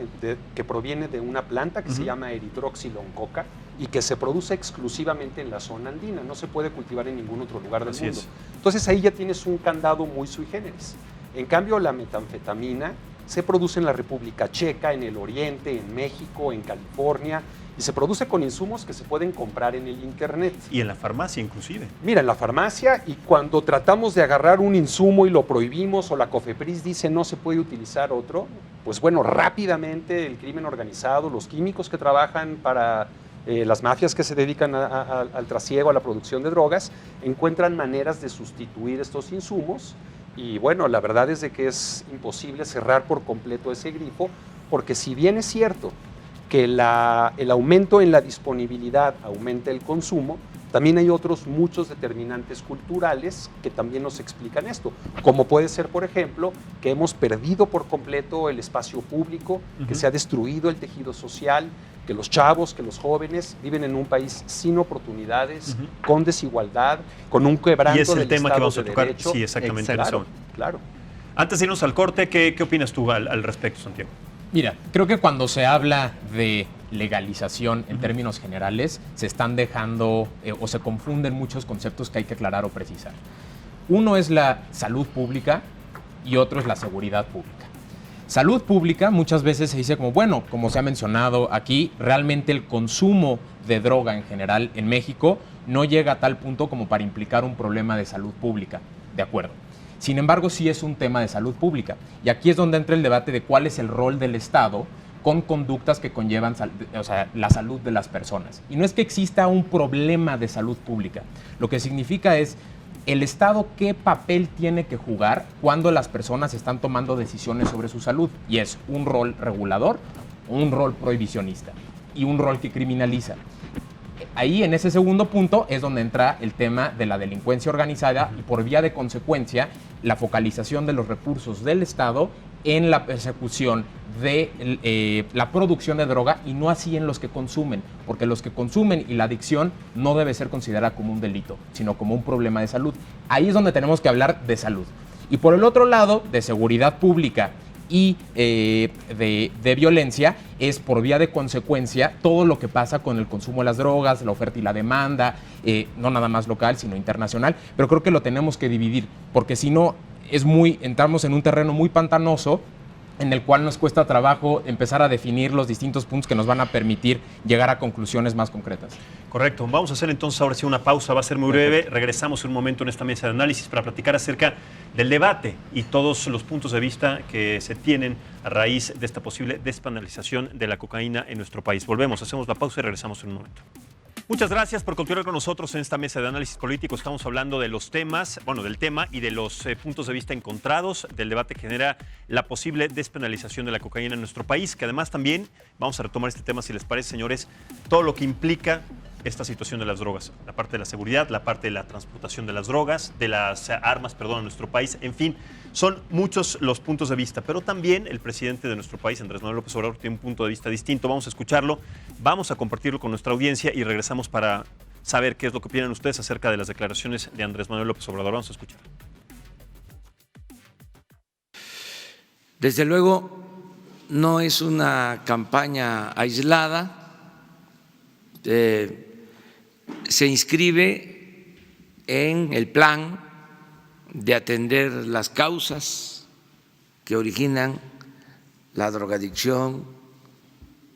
que proviene de una planta que se llama eritroxiloncoca y que se produce exclusivamente en la zona andina, no se puede cultivar en ningún otro lugar del mundo. Entonces ahí ya tienes un candado muy sui generis. En cambio, la metanfetamina se produce en la República Checa, en el Oriente, en México, en California, y se produce con insumos que se pueden comprar en el internet. Y en la farmacia inclusive. Mira, en la farmacia, y cuando tratamos de agarrar un insumo y lo prohibimos o la COFEPRIS dice no se puede utilizar otro, pues bueno, rápidamente el crimen organizado, los químicos que trabajan para las mafias que se dedican al trasiego, a la producción de drogas, encuentran maneras de sustituir estos insumos. Y bueno, la verdad es de que es imposible cerrar por completo ese grifo, porque si bien es cierto que el aumento en la disponibilidad aumenta el consumo, también hay otros muchos determinantes culturales que también nos explican esto, como puede ser, por ejemplo, que hemos perdido por completo el espacio público, que se ha destruido el tejido social, que los chavos, que los jóvenes viven en un país sin oportunidades, con desigualdad, con un quebranto del Estado de Derecho. Y es el tema que vamos a tocar, sí, exactamente. Claro. Antes de irnos al corte, ¿qué opinas tú al respecto, Santiago? Mira, creo que cuando se habla de legalización en términos generales, se están dejando o se confunden muchos conceptos que hay que aclarar o precisar. Uno es la salud pública y otro es la seguridad pública. Salud pública muchas veces se dice como, bueno, como se ha mencionado aquí, realmente el consumo de droga en general en México no llega a tal punto como para implicar un problema de salud pública, de acuerdo. Sin embargo, sí es un tema de salud pública. Y aquí es donde entra el debate de cuál es el rol del Estado con conductas que conllevan la salud de las personas. Y no es que exista un problema de salud pública. Lo que significa es el Estado qué papel tiene que jugar cuando las personas están tomando decisiones sobre su salud. Y es un rol regulador, un rol prohibicionista y un rol que criminaliza. Ahí, en ese segundo punto, es donde entra el tema de la delincuencia organizada y, por vía de consecuencia, la focalización de los recursos del Estado en la persecución de la producción de droga y no así en los que consumen, porque los que consumen y la adicción no debe ser considerada como un delito, sino como un problema de salud. Ahí es donde tenemos que hablar de salud. Y por el otro lado, de seguridad pública y de violencia, es por vía de consecuencia todo lo que pasa con el consumo de las drogas, la oferta y la demanda, no nada más local, sino internacional, pero creo que lo tenemos que dividir, porque si no, entramos en un terreno muy pantanoso en el cual nos cuesta trabajo empezar a definir los distintos puntos que nos van a permitir llegar a conclusiones más concretas. Correcto. Vamos a hacer entonces ahora sí una pausa, va a ser muy breve. Regresamos en un momento en esta mesa de análisis para platicar acerca del debate y todos los puntos de vista que se tienen a raíz de esta posible despenalización de la cocaína en nuestro país. Volvemos, hacemos la pausa y regresamos en un momento. Muchas gracias por continuar con nosotros en esta mesa de análisis político. Estamos hablando de los temas, del tema y de los puntos de vista encontrados del debate que genera la posible despenalización de la cocaína en nuestro país, que además también, vamos a retomar este tema si les parece, señores, todo lo que implica esta situación de las drogas, la parte de la seguridad, la parte de la transportación de las drogas, de las armas, en nuestro país, en fin, son muchos los puntos de vista, pero también el presidente de nuestro país, Andrés Manuel López Obrador, tiene un punto de vista distinto. Vamos a escucharlo, vamos a compartirlo con nuestra audiencia y regresamos para saber qué es lo que opinan ustedes acerca de las declaraciones de Andrés Manuel López Obrador. Vamos a escuchar. Desde luego, no es una campaña aislada. se inscribe en el plan de atender las causas que originan la drogadicción,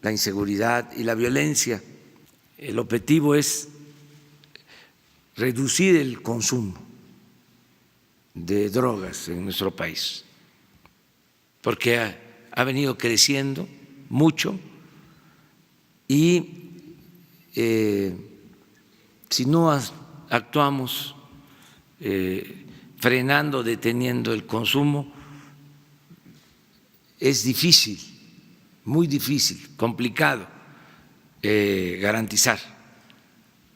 la inseguridad y la violencia. El objetivo es reducir el consumo de drogas en nuestro país, porque ha venido creciendo mucho y si no actuamos frenando, deteniendo el consumo, es difícil, muy difícil, complicado garantizar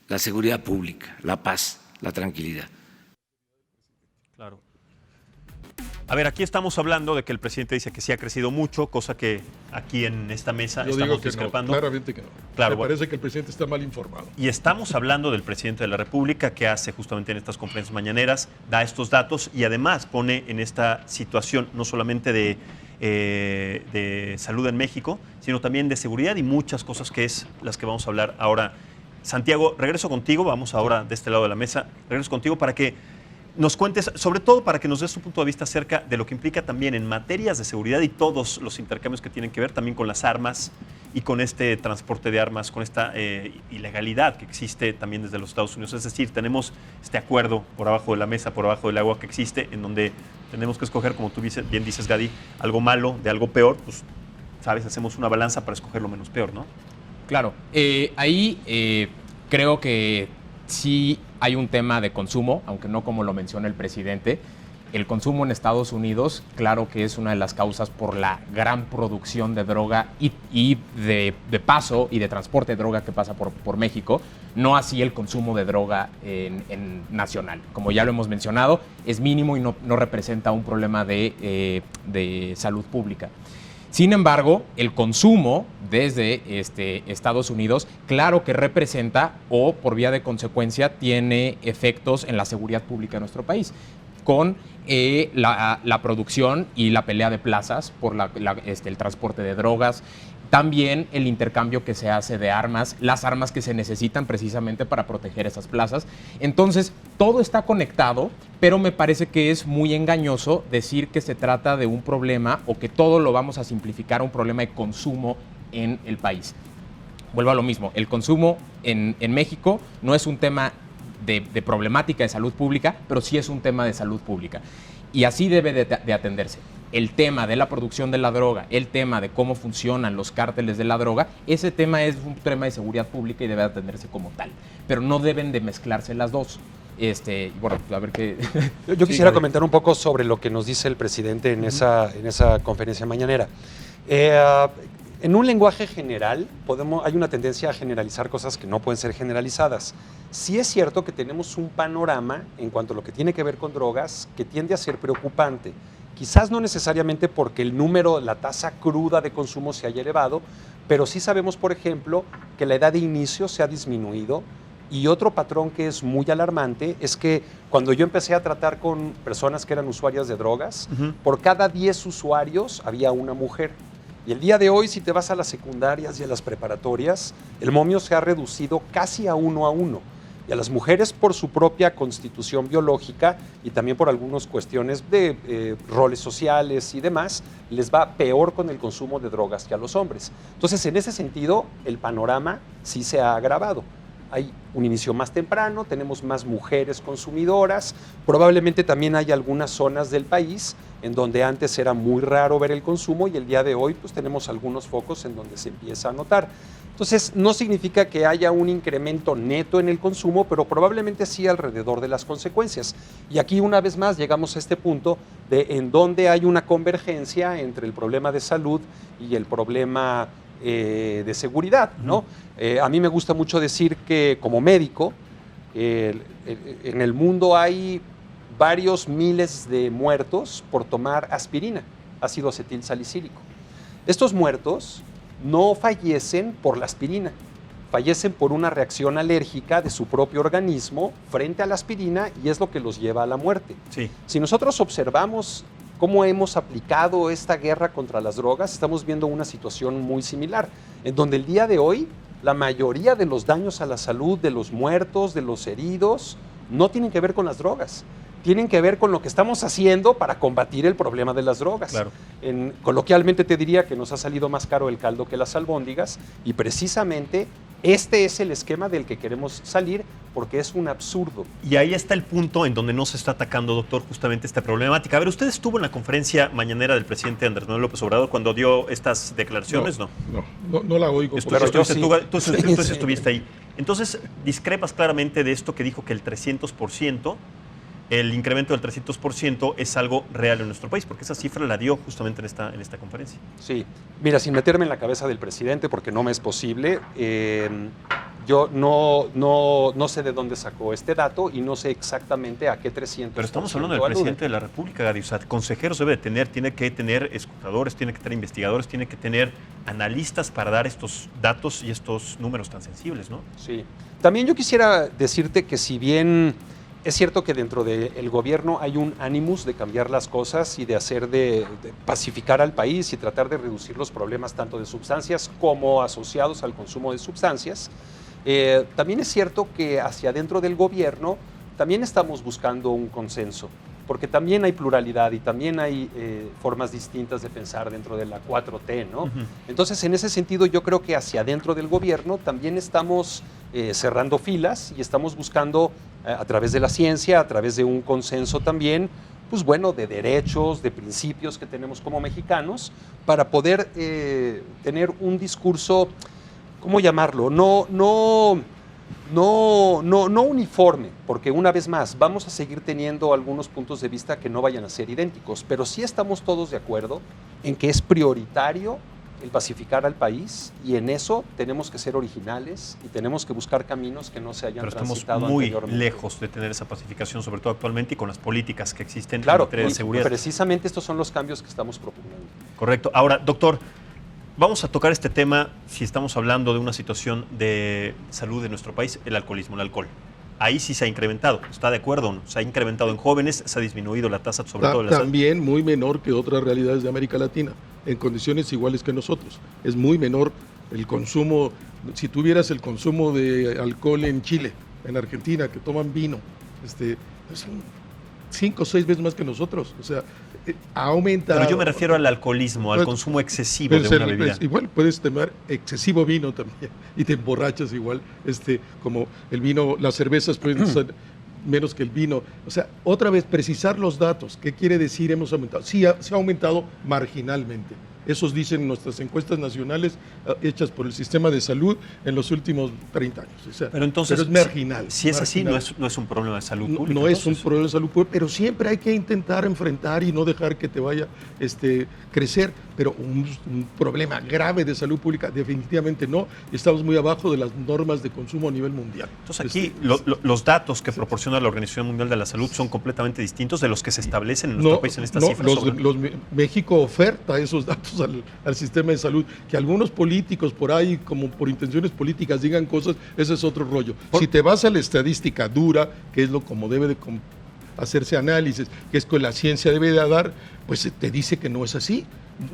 la seguridad pública, la paz, la tranquilidad. Claro. A ver, aquí estamos hablando de que el presidente dice que sí ha crecido mucho, cosa que aquí en esta mesa estamos discrepando. No, claramente que no. Claro, Me parece que el presidente está mal informado. Y estamos hablando del presidente de la República, que hace justamente en estas conferencias mañaneras, da estos datos y además pone en esta situación no solamente de salud en México, sino también de seguridad y muchas cosas que es las que vamos a hablar ahora. Santiago, regreso contigo, vamos ahora de este lado de la mesa, regreso contigo para que nos cuentes, sobre todo para que nos des tu punto de vista acerca de lo que implica también en materias de seguridad y todos los intercambios que tienen que ver también con las armas y con este transporte de armas, con esta ilegalidad que existe también desde los Estados Unidos. Es decir, tenemos este acuerdo por abajo de la mesa, por abajo del agua que existe, en donde tenemos que escoger, como tú bien dices, Gadi, algo malo de algo peor, pues, sabes, hacemos una balanza para escoger lo menos peor, ¿no? Claro, ahí creo que sí hay un tema de consumo, aunque no como lo menciona el presidente. El consumo en Estados Unidos, claro que es una de las causas por la gran producción de droga y de paso y de transporte de droga que pasa por México, no así el consumo de droga en nacional. Como ya lo hemos mencionado, es mínimo y no representa un problema de salud pública. Sin embargo, el consumo desde Estados Unidos, claro que representa o por vía de consecuencia tiene efectos en la seguridad pública de nuestro país, con la producción y la pelea de plazas por el transporte de drogas, también el intercambio que se hace de armas, las armas que se necesitan precisamente para proteger esas plazas. Entonces, todo está conectado, pero me parece que es muy engañoso decir que se trata de un problema o que todo lo vamos a simplificar a un problema de consumo en el país. Vuelvo a lo mismo, el consumo en México no es un tema de problemática de salud pública, pero sí es un tema de salud pública. Y así debe de atenderse. El tema de la producción de la droga, el tema de cómo funcionan los cárteles de la droga, ese tema es un tema de seguridad pública y debe atenderse como tal. Pero no deben de mezclarse las dos. Bueno, a ver qué... Yo quisiera comentar un poco sobre lo que nos dice el presidente en esa conferencia mañanera. En un lenguaje general, hay una tendencia a generalizar cosas que no pueden ser generalizadas. Sí es cierto que tenemos un panorama en cuanto a lo que tiene que ver con drogas que tiende a ser preocupante. Quizás no necesariamente porque el número, la tasa cruda de consumo se haya elevado, pero sí sabemos, por ejemplo, que la edad de inicio se ha disminuido. Y otro patrón que es muy alarmante es que cuando yo empecé a tratar con personas que eran usuarias de drogas, por cada 10 usuarios había una mujer. Y el día de hoy, si te vas a las secundarias y a las preparatorias, el momio se ha reducido casi a 1 a 1. Y a las mujeres, por su propia constitución biológica y también por algunas cuestiones de roles sociales y demás, les va peor con el consumo de drogas que a los hombres. Entonces, en ese sentido, el panorama sí se ha agravado. Hay un inicio más temprano, tenemos más mujeres consumidoras, probablemente también hay algunas zonas del país en donde antes era muy raro ver el consumo y el día de hoy pues tenemos algunos focos en donde se empieza a notar. Entonces, no significa que haya un incremento neto en el consumo, pero probablemente sí alrededor de las consecuencias. Y aquí una vez más llegamos a este punto de en donde hay una convergencia entre el problema de salud y el problema de seguridad, ¿no? A mí me gusta mucho decir que como médico, en el mundo hay varios miles de muertos por tomar aspirina, ácido acetil salicílico. Estos muertos no fallecen por la aspirina, fallecen por una reacción alérgica de su propio organismo frente a la aspirina y es lo que los lleva a la muerte. Sí. Si nosotros observamos cómo hemos aplicado esta guerra contra las drogas, estamos viendo una situación muy similar, en donde el día de hoy la mayoría de los daños a la salud, de los muertos, de los heridos, no tienen que ver con las drogas. Tienen que ver con lo que estamos haciendo para combatir el problema de las drogas. Claro. Coloquialmente te diría que nos ha salido más caro el caldo que las albóndigas, y precisamente este es el esquema del que queremos salir, porque es un absurdo. Y ahí está el punto en donde no se está atacando, doctor, justamente esta problemática. A ver, usted estuvo en la conferencia mañanera del presidente Andrés Manuel López Obrador cuando dio estas declaraciones, ¿no? No la oigo. Pero yo sí. Tú estuviste ahí. Entonces, discrepas claramente de esto que dijo que el 300%, el incremento del 300% es algo real en nuestro país, porque esa cifra la dio justamente en esta conferencia. Sí, mira, sin meterme en la cabeza del presidente, porque no me es posible, yo no sé de dónde sacó este dato y no sé exactamente a qué 300%. Pero estamos hablando del presidente de la República, Gadi. O sea, consejeros debe de tener, tiene que tener escrutadores, tiene que tener investigadores, tiene que tener analistas para dar estos datos y estos números tan sensibles, ¿no? Sí. También yo quisiera decirte que si bien es cierto que dentro del gobierno hay un ánimos de cambiar las cosas y de pacificar al país y tratar de reducir los problemas tanto de sustancias como asociados al consumo de sustancias, también es cierto que hacia adentro del gobierno también estamos buscando un consenso, porque también hay pluralidad y también hay formas distintas de pensar dentro de la 4T, ¿no? Entonces, en ese sentido, yo creo que hacia adentro del gobierno también estamos cerrando filas y estamos buscando, a través de la ciencia, a través de un consenso también, pues bueno, de derechos, de principios que tenemos como mexicanos, para poder tener un discurso, ¿cómo llamarlo? No uniforme, porque una vez más vamos a seguir teniendo algunos puntos de vista que no vayan a ser idénticos, pero sí estamos todos de acuerdo en que es prioritario el pacificar al país, y en eso tenemos que ser originales y tenemos que buscar caminos que no se hayan transitado anteriormente. Pero estamos muy anteriormente. lejos de tener esa pacificación, sobre todo actualmente y con las políticas que existen Claro, en materia de seguridad. precisamente estos son los cambios que estamos proponiendo. Correcto. Ahora, doctor, vamos a tocar este tema si estamos hablando de una situación de salud de nuestro país, el alcoholismo, el alcohol. Ahí sí se ha incrementado, ¿está de acuerdo o no? Se ha incrementado en jóvenes, se ha disminuido la tasa, sobre todo de la también muy menor que otras realidades de América Latina, en condiciones iguales que nosotros. Es muy menor el consumo. Si tuvieras el consumo de alcohol en Chile, en Argentina, que toman vino, son 5 o 6 veces más que nosotros. O sea, ha aumentado. Pero yo me refiero al alcoholismo, al consumo excesivo de una bebida. Igual puedes tomar excesivo vino también y te emborrachas igual, como el vino, las cervezas pueden ser menos que el vino. O sea, otra vez, precisar los datos. ¿Qué quiere decir hemos aumentado? Sí, se ha aumentado marginalmente. Esos dicen nuestras encuestas nacionales hechas por el sistema de salud en los últimos 30 años. O sea, pero entonces, es marginal. Si es marginal. así, no es un problema de salud pública. No es un problema de salud pública, pero siempre hay que intentar enfrentar y no dejar que te vaya crecer. Pero un problema grave de salud pública, definitivamente no. Estamos muy abajo de las normas de consumo a nivel mundial. Entonces aquí los datos que proporciona la Organización Mundial de la Salud son completamente distintos de los que se establecen en nuestro país en estas cifras. México oferta esos datos al sistema de salud. Que algunos políticos por ahí, como por intenciones políticas, digan cosas, ese es otro rollo. Si te vas a la estadística dura, que es como debe de hacerse análisis, que es que la ciencia debe de dar, pues te dice que no es así.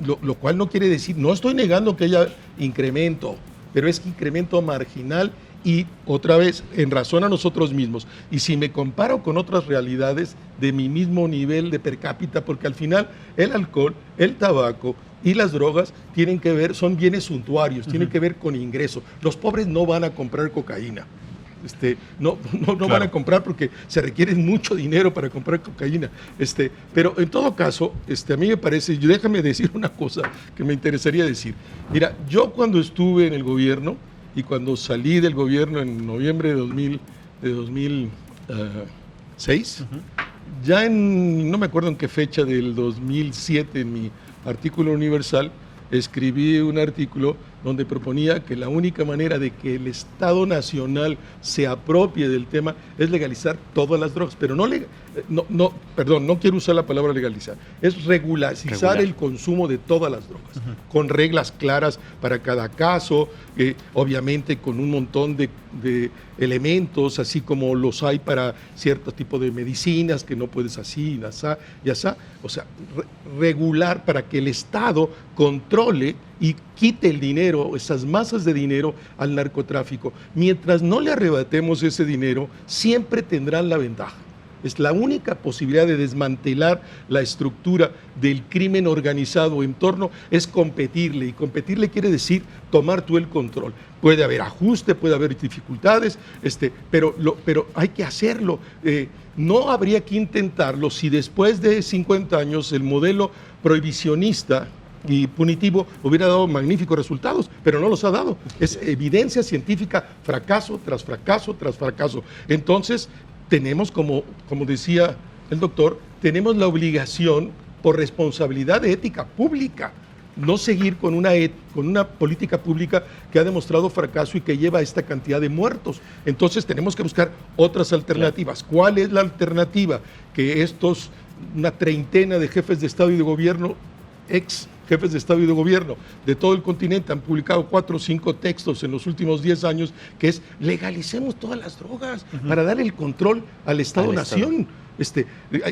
Lo cual no quiere decir, no estoy negando que haya incremento, pero es incremento marginal y otra vez en razón a nosotros mismos. Y si me comparo con otras realidades de mi mismo nivel de per cápita, porque al final el alcohol, el tabaco y las drogas tienen que ver, son bienes suntuarios, tienen que ver con ingreso. Los pobres no van a comprar cocaína. No claro. Van a comprar porque se requiere mucho dinero para comprar cocaína. Pero en todo caso, a mí me parece, déjame decir una cosa que me interesaría decir. Mira, yo cuando estuve en el gobierno y cuando salí del gobierno en noviembre de 2006, ya no me acuerdo en qué fecha del 2007, en mi artículo universal, escribí un artículo donde proponía que la única manera de que el Estado Nacional se apropie del tema es legalizar todas las drogas, pero no quiero usar la palabra legalizar, es regularizar el consumo de todas las drogas, con reglas claras para cada caso, obviamente con un montón de elementos, así como los hay para cierto tipo de medicinas, que no puedes así, y así, o sea, regular para que el Estado controle y quite el dinero, esas masas de dinero al narcotráfico. Mientras no le arrebatemos ese dinero, siempre tendrán la ventaja. Es la única posibilidad de desmantelar la estructura del crimen organizado en torno, es competirle, y competirle quiere decir tomar tú el control. Puede haber ajuste, puede haber dificultades, pero hay que hacerlo. No habría que intentarlo si después de 50 años el modelo prohibicionista y punitivo hubiera dado magníficos resultados, pero no los ha dado. Es evidencia científica, fracaso tras fracaso tras fracaso. Entonces, tenemos, como decía el doctor, tenemos la obligación por responsabilidad de ética pública, no seguir con una política pública que ha demostrado fracaso y que lleva a esta cantidad de muertos. Entonces tenemos que buscar otras alternativas. Claro. ¿Cuál es la alternativa? Que una treintena de jefes de Estado y de Gobierno, ex jefes de Estado y de Gobierno de todo el continente han publicado 4 o 5 textos en los últimos 10 años, que es legalicemos todas las drogas para dar el control al Estado-nación.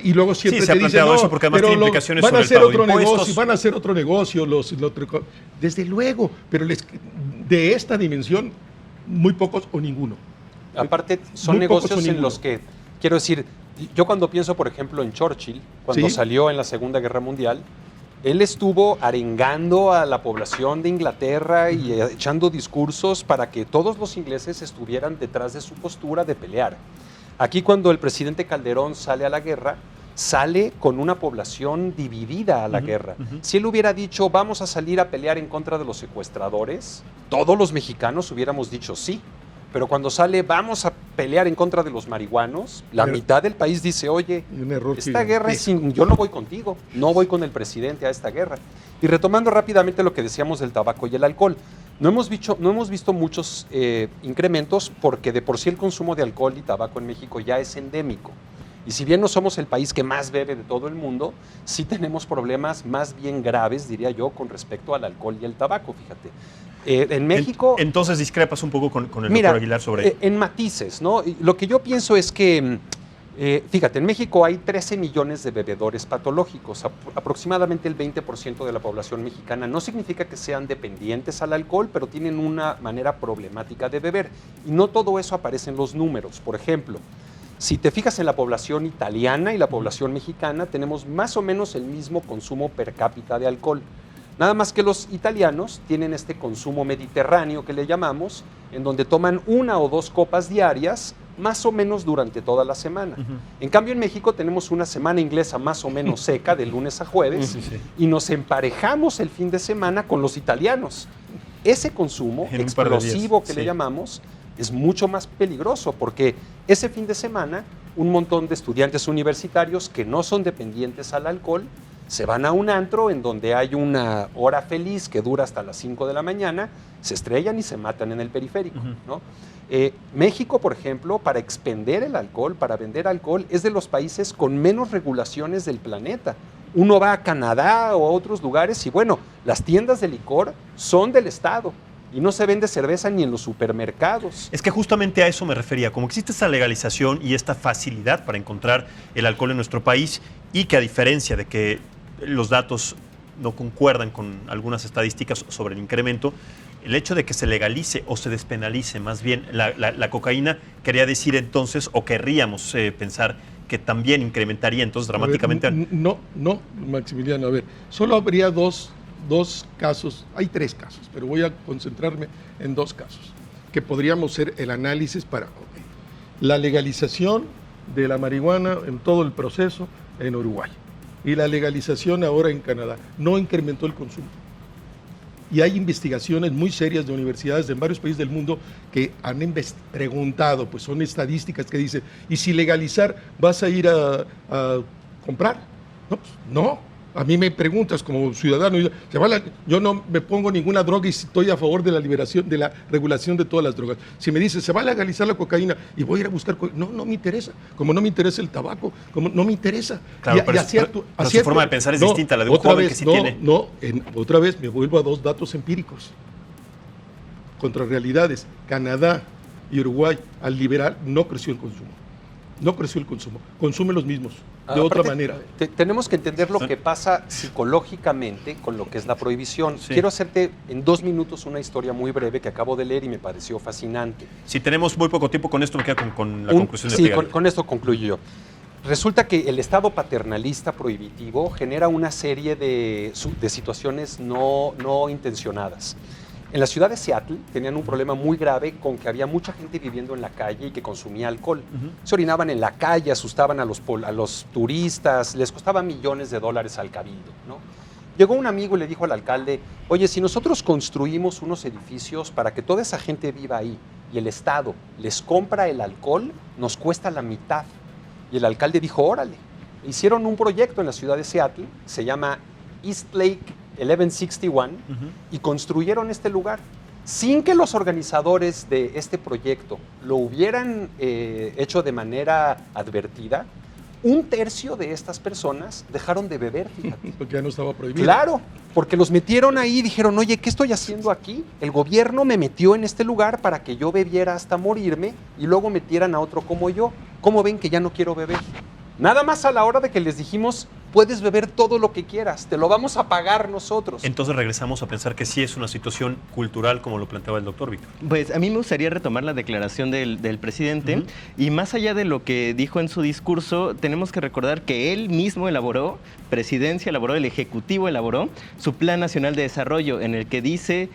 Y luego siempre se ha planteado eso porque además tiene implicaciones sobre el pago de impuestos. Van a hacer otro negocio, desde luego, pero de esta dimensión, muy pocos o ninguno. Aparte, son negocios en los que, quiero decir, yo cuando pienso, por ejemplo, en Churchill, cuando salió en la Segunda Guerra Mundial, él estuvo arengando a la población de Inglaterra y echando discursos para que todos los ingleses estuvieran detrás de su postura de pelear. Aquí, cuando el presidente Calderón sale a la guerra, sale con una población dividida a la guerra. Si él hubiera dicho, vamos a salir a pelear en contra de los secuestradores, todos los mexicanos hubiéramos dicho sí. Pero cuando sale, vamos a pelear en contra de los marihuanos, la mitad del país dice, oye, esta guerra yo no voy contigo, no voy con el presidente a esta guerra. Y retomando rápidamente lo que decíamos del tabaco y el alcohol, no hemos visto muchos incrementos porque de por sí el consumo de alcohol y tabaco en México ya es endémico. Y si bien no somos el país que más bebe de todo el mundo, sí tenemos problemas más bien graves, diría yo, con respecto al alcohol y el tabaco, fíjate. En México... Entonces discrepas un poco con el doctor Aguilar sobre... en matices, ¿no? Lo que yo pienso es que, fíjate, en México hay 13 millones de bebedores patológicos, aproximadamente el 20% de la población mexicana. No significa que sean dependientes al alcohol, pero tienen una manera problemática de beber. Y no todo eso aparece en los números. Por ejemplo, si te fijas en la población italiana y la población mexicana, tenemos más o menos el mismo consumo per cápita de alcohol. Nada más que los italianos tienen este consumo mediterráneo que le llamamos, en donde toman 1 o 2 copas diarias, más o menos durante toda la semana. En cambio, en México tenemos una semana inglesa más o menos seca, de lunes a jueves, y nos emparejamos el fin de semana con los italianos. Ese consumo explosivo que le llamamos es mucho más peligroso, porque ese fin de semana un montón de estudiantes universitarios que no son dependientes al alcohol se van a un antro en donde hay una hora feliz que dura hasta las 5 de la mañana, se estrellan y se matan en el periférico, ¿no? México, por ejemplo, para expender el alcohol, para vender alcohol, es de los países con menos regulaciones del planeta. Uno va a Canadá o a otros lugares y bueno, las tiendas de licor son del Estado. Y no se vende cerveza ni en los supermercados. Es que justamente a eso me refería, como existe esta legalización y esta facilidad para encontrar el alcohol en nuestro país y que a diferencia de que los datos no concuerdan con algunas estadísticas sobre el incremento, el hecho de que se legalice o se despenalice más bien la cocaína, quería decir entonces, o querríamos pensar que también incrementaría entonces dramáticamente. No, Maximiliano, a ver, solo habría dos casos, hay 3 casos, pero voy a concentrarme en 2 casos, que podríamos hacer el análisis para la legalización de la marihuana en todo el proceso en Uruguay y la legalización ahora en Canadá. No incrementó el consumo. Y hay investigaciones muy serias de universidades de varios países del mundo que han preguntado, pues son estadísticas que dicen, ¿y si legalizar vas a ir a comprar? No, pues no. A mí me preguntas como ciudadano, yo no me pongo ninguna droga y estoy a favor de la liberación, de la regulación de todas las drogas. Si me dices, se va a legalizar la cocaína y voy a ir a buscar no me interesa. Como no me interesa el tabaco, como no me interesa. Claro, pero su forma de pensar es distinta a la de un joven que sí tiene. Otra vez me vuelvo a 2 datos empíricos. Contra realidades, Canadá y Uruguay, al liberar, no creció el consumo. no creció el consumo, consumen los mismos, de otra manera. Tenemos que entender lo que pasa psicológicamente con lo que es la prohibición. Sí. Quiero hacerte en 2 minutos una historia muy breve que acabo de leer y me pareció fascinante. Si tenemos muy poco tiempo con esto, me queda con la conclusión de Sí, Pegali. con esto concluyo yo. Resulta que el Estado paternalista prohibitivo genera una serie de situaciones no intencionadas. En la ciudad de Seattle tenían un problema muy grave con que había mucha gente viviendo en la calle y que consumía alcohol. Se orinaban en la calle, asustaban a los turistas, les costaba millones de dólares al cabildo, ¿no? Llegó un amigo y le dijo al alcalde, oye, si nosotros construimos unos edificios para que toda esa gente viva ahí y el Estado les compra el alcohol, nos cuesta la mitad. Y el alcalde dijo, órale. Hicieron un proyecto en la ciudad de Seattle, se llama East Lake 1161, y construyeron este lugar sin que los organizadores de este proyecto lo hubieran hecho de manera advertida. 1/3 de estas personas dejaron de beber, fíjate. Porque ya no estaba prohibido. Claro, porque los metieron ahí y dijeron, oye, ¿qué estoy haciendo aquí? El gobierno me metió en este lugar para que yo bebiera hasta morirme y luego metieran a otro como yo. ¿Cómo ven que ya no quiero beber? Nada más a la hora de que les dijimos, puedes beber todo lo que quieras, te lo vamos a pagar nosotros. Entonces regresamos a pensar que sí es una situación cultural, como lo planteaba el doctor Víctor. Pues a mí me gustaría retomar la declaración del presidente, y más allá de lo que dijo en su discurso, tenemos que recordar que él mismo elaboró, Presidencia elaboró, el Ejecutivo elaboró su Plan Nacional de Desarrollo, en el que dice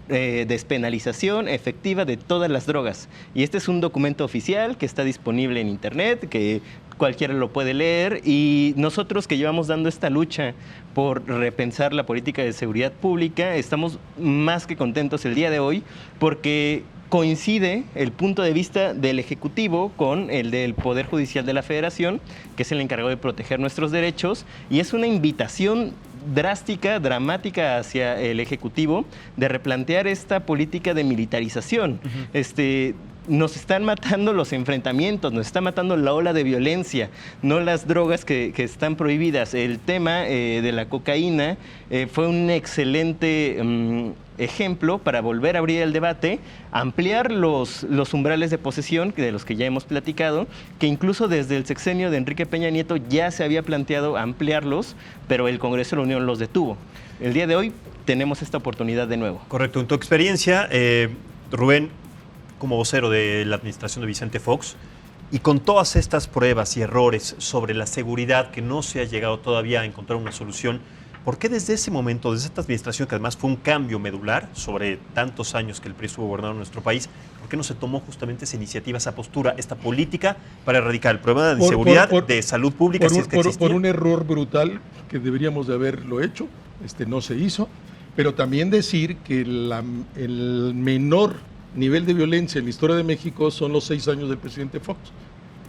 despenalización efectiva de todas las drogas. Y este es un documento oficial que está disponible en internet, que cualquiera lo puede leer, y nosotros que llevamos dando esta lucha por repensar la política de seguridad pública, estamos más que contentos el día de hoy porque coincide el punto de vista del Ejecutivo con el del Poder Judicial de la Federación, que es el encargado de proteger nuestros derechos, y es una invitación drástica, dramática hacia el Ejecutivo de replantear esta política de militarización. Nos están matando los enfrentamientos, nos está matando la ola de violencia, no las drogas que están prohibidas. El tema de la cocaína fue un excelente ejemplo para volver a abrir el debate, ampliar los umbrales de posesión, de los que ya hemos platicado, que incluso desde el sexenio de Enrique Peña Nieto ya se había planteado ampliarlos, pero el Congreso de la Unión los detuvo. El día de hoy tenemos esta oportunidad de nuevo. Correcto. En tu experiencia, Rubén, como vocero de la administración de Vicente Fox, y con todas estas pruebas y errores sobre la seguridad que no se ha llegado todavía a encontrar una solución, ¿por qué desde ese momento, desde esta administración, que además fue un cambio medular sobre tantos años que el PRI estuvo gobernando nuestro país, ¿por qué no se tomó justamente esa iniciativa, esa postura, esta política para erradicar el problema de inseguridad, de salud pública, si es que existía? Por un error brutal que deberíamos de haberlo hecho, no se hizo, pero también decir que el menor nivel de violencia en la historia de México son los 6 años del presidente Fox.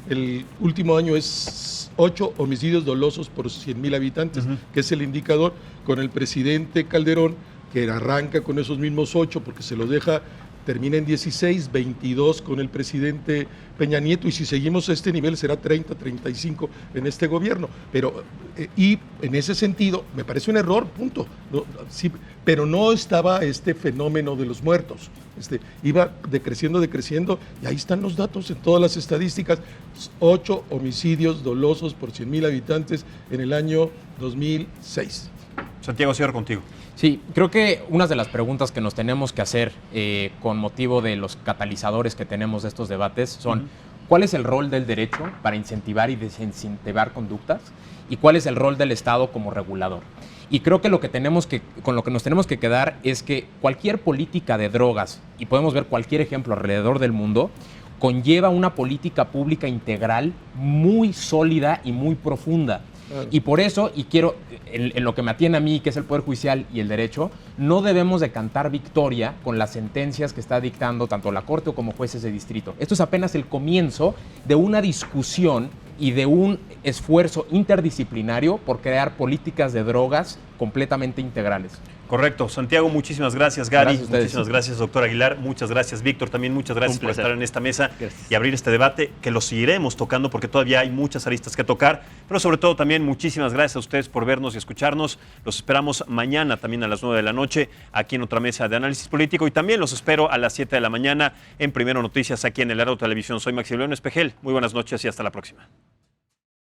El último año es 8 homicidios dolosos por 100,000 habitantes, que es el indicador, con el presidente Calderón, que arranca con esos mismos 8 porque se los deja, termina en 16, 22 con el presidente Peña Nieto, y si seguimos a este nivel será 30, 35 en este gobierno. Pero, y en ese sentido, me parece un error, punto. No, sí, pero no estaba este fenómeno de los muertos. Iba decreciendo, y ahí están los datos en todas las estadísticas. 8 homicidios dolosos por 100,000 habitantes en el año 2006. Santiago, cierro contigo. Sí, creo que una de las preguntas que nos tenemos que hacer con motivo de los catalizadores que tenemos de estos debates son ¿cuál es el rol del derecho para incentivar y desincentivar conductas? ¿Y cuál es el rol del Estado como regulador? Y creo que con lo que nos tenemos que quedar es que cualquier política de drogas, y podemos ver cualquier ejemplo alrededor del mundo, conlleva una política pública integral muy sólida y muy profunda. Y por eso, y quiero, en lo que me atiene a mí, que es el Poder Judicial y el derecho, no debemos de cantar victoria con las sentencias que está dictando tanto la Corte como jueces de distrito. Esto es apenas el comienzo de una discusión y de un esfuerzo interdisciplinario por crear políticas de drogas completamente integrales. Correcto. Santiago, muchísimas gracias. Gary, Gracias a ustedes. muchísimas gracias. Doctor Aguilar, muchas gracias. Víctor, también muchas gracias por estar en esta mesa y abrir este debate, que lo seguiremos tocando porque todavía hay muchas aristas que tocar, pero sobre todo también muchísimas gracias a ustedes por vernos y escucharnos. Los esperamos mañana también a las 9 de la noche aquí en otra mesa de análisis político y también los espero a las 7 de la mañana en Primero Noticias aquí en el Heraldo Televisión. Soy Maximiliano Espejel. Muy buenas noches y hasta la próxima.